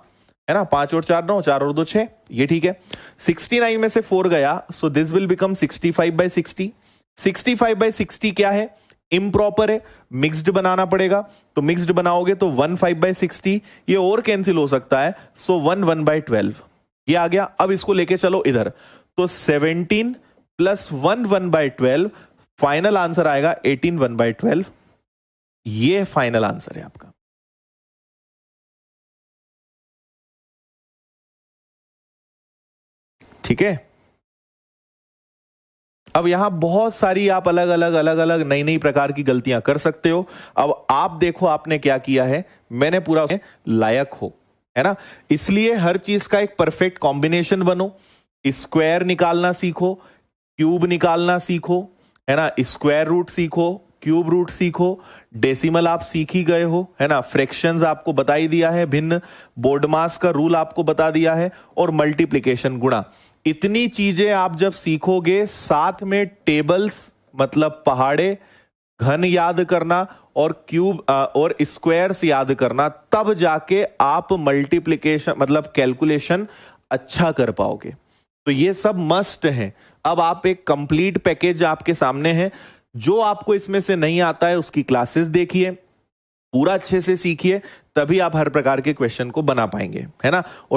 है ना। 5 और 4 9, 4 और 2 6, ये ठीक है। 69 में से 4 गया, सो दिस विल बिकम 65/60। 65/60 क्या है, इम्प्रॉपर है, मिक्स्ड बनाना पड़ेगा। तो मिक्स्ड बनाओगे तो 15/60, ये और कैंसिल हो सकता है, सो 1/12 ये आ गया। अब इसको लेके चलो इधर, तो 17 + 1/12, फाइनल आंसर आएगा 18 1/12। ये फाइनल आंसर है आपका। ठीक है। अब यहां बहुत सारी आप अलग अलग नई नई प्रकार की गलतियां कर सकते हो। अब आप देखो आपने क्या किया है, मैंने पूरा लायक हो, है ना। इसलिए हर चीज का एक परफेक्ट कॉम्बिनेशन बनो। स्क्वायर निकालना सीखो, क्यूब निकालना सीखो, है ना, स्क्वायर रूट सीखो, क्यूब रूट सीखो, डेसिमल आप सीख ही गए हो, है ना, फ्रैक्शंस आपको बता ही दिया है, भिन्न, बोर्डमास का रूल आपको बता दिया है, और मल्टीप्लिकेशन गुणा। इतनी चीजें आप जब सीखोगे, साथ में टेबल्स मतलब पहाड़े, घन याद करना और क्यूब और स्क्वायर्स याद करना, तब जाके आप मल्टीप्लिकेशन मतलब कैलकुलेशन अच्छा कर पाओगे। तो ये सब मस्ट है। अब आप एक कंप्लीट पैकेज आपके सामने है। जो आपको इसमें से नहीं आता है उसकी क्लासेस देखिए, पूरा अच्छे से सीखिए, तभी आप हर प्रकार के क्वेश्चन को बना पाएंगे, है ना। और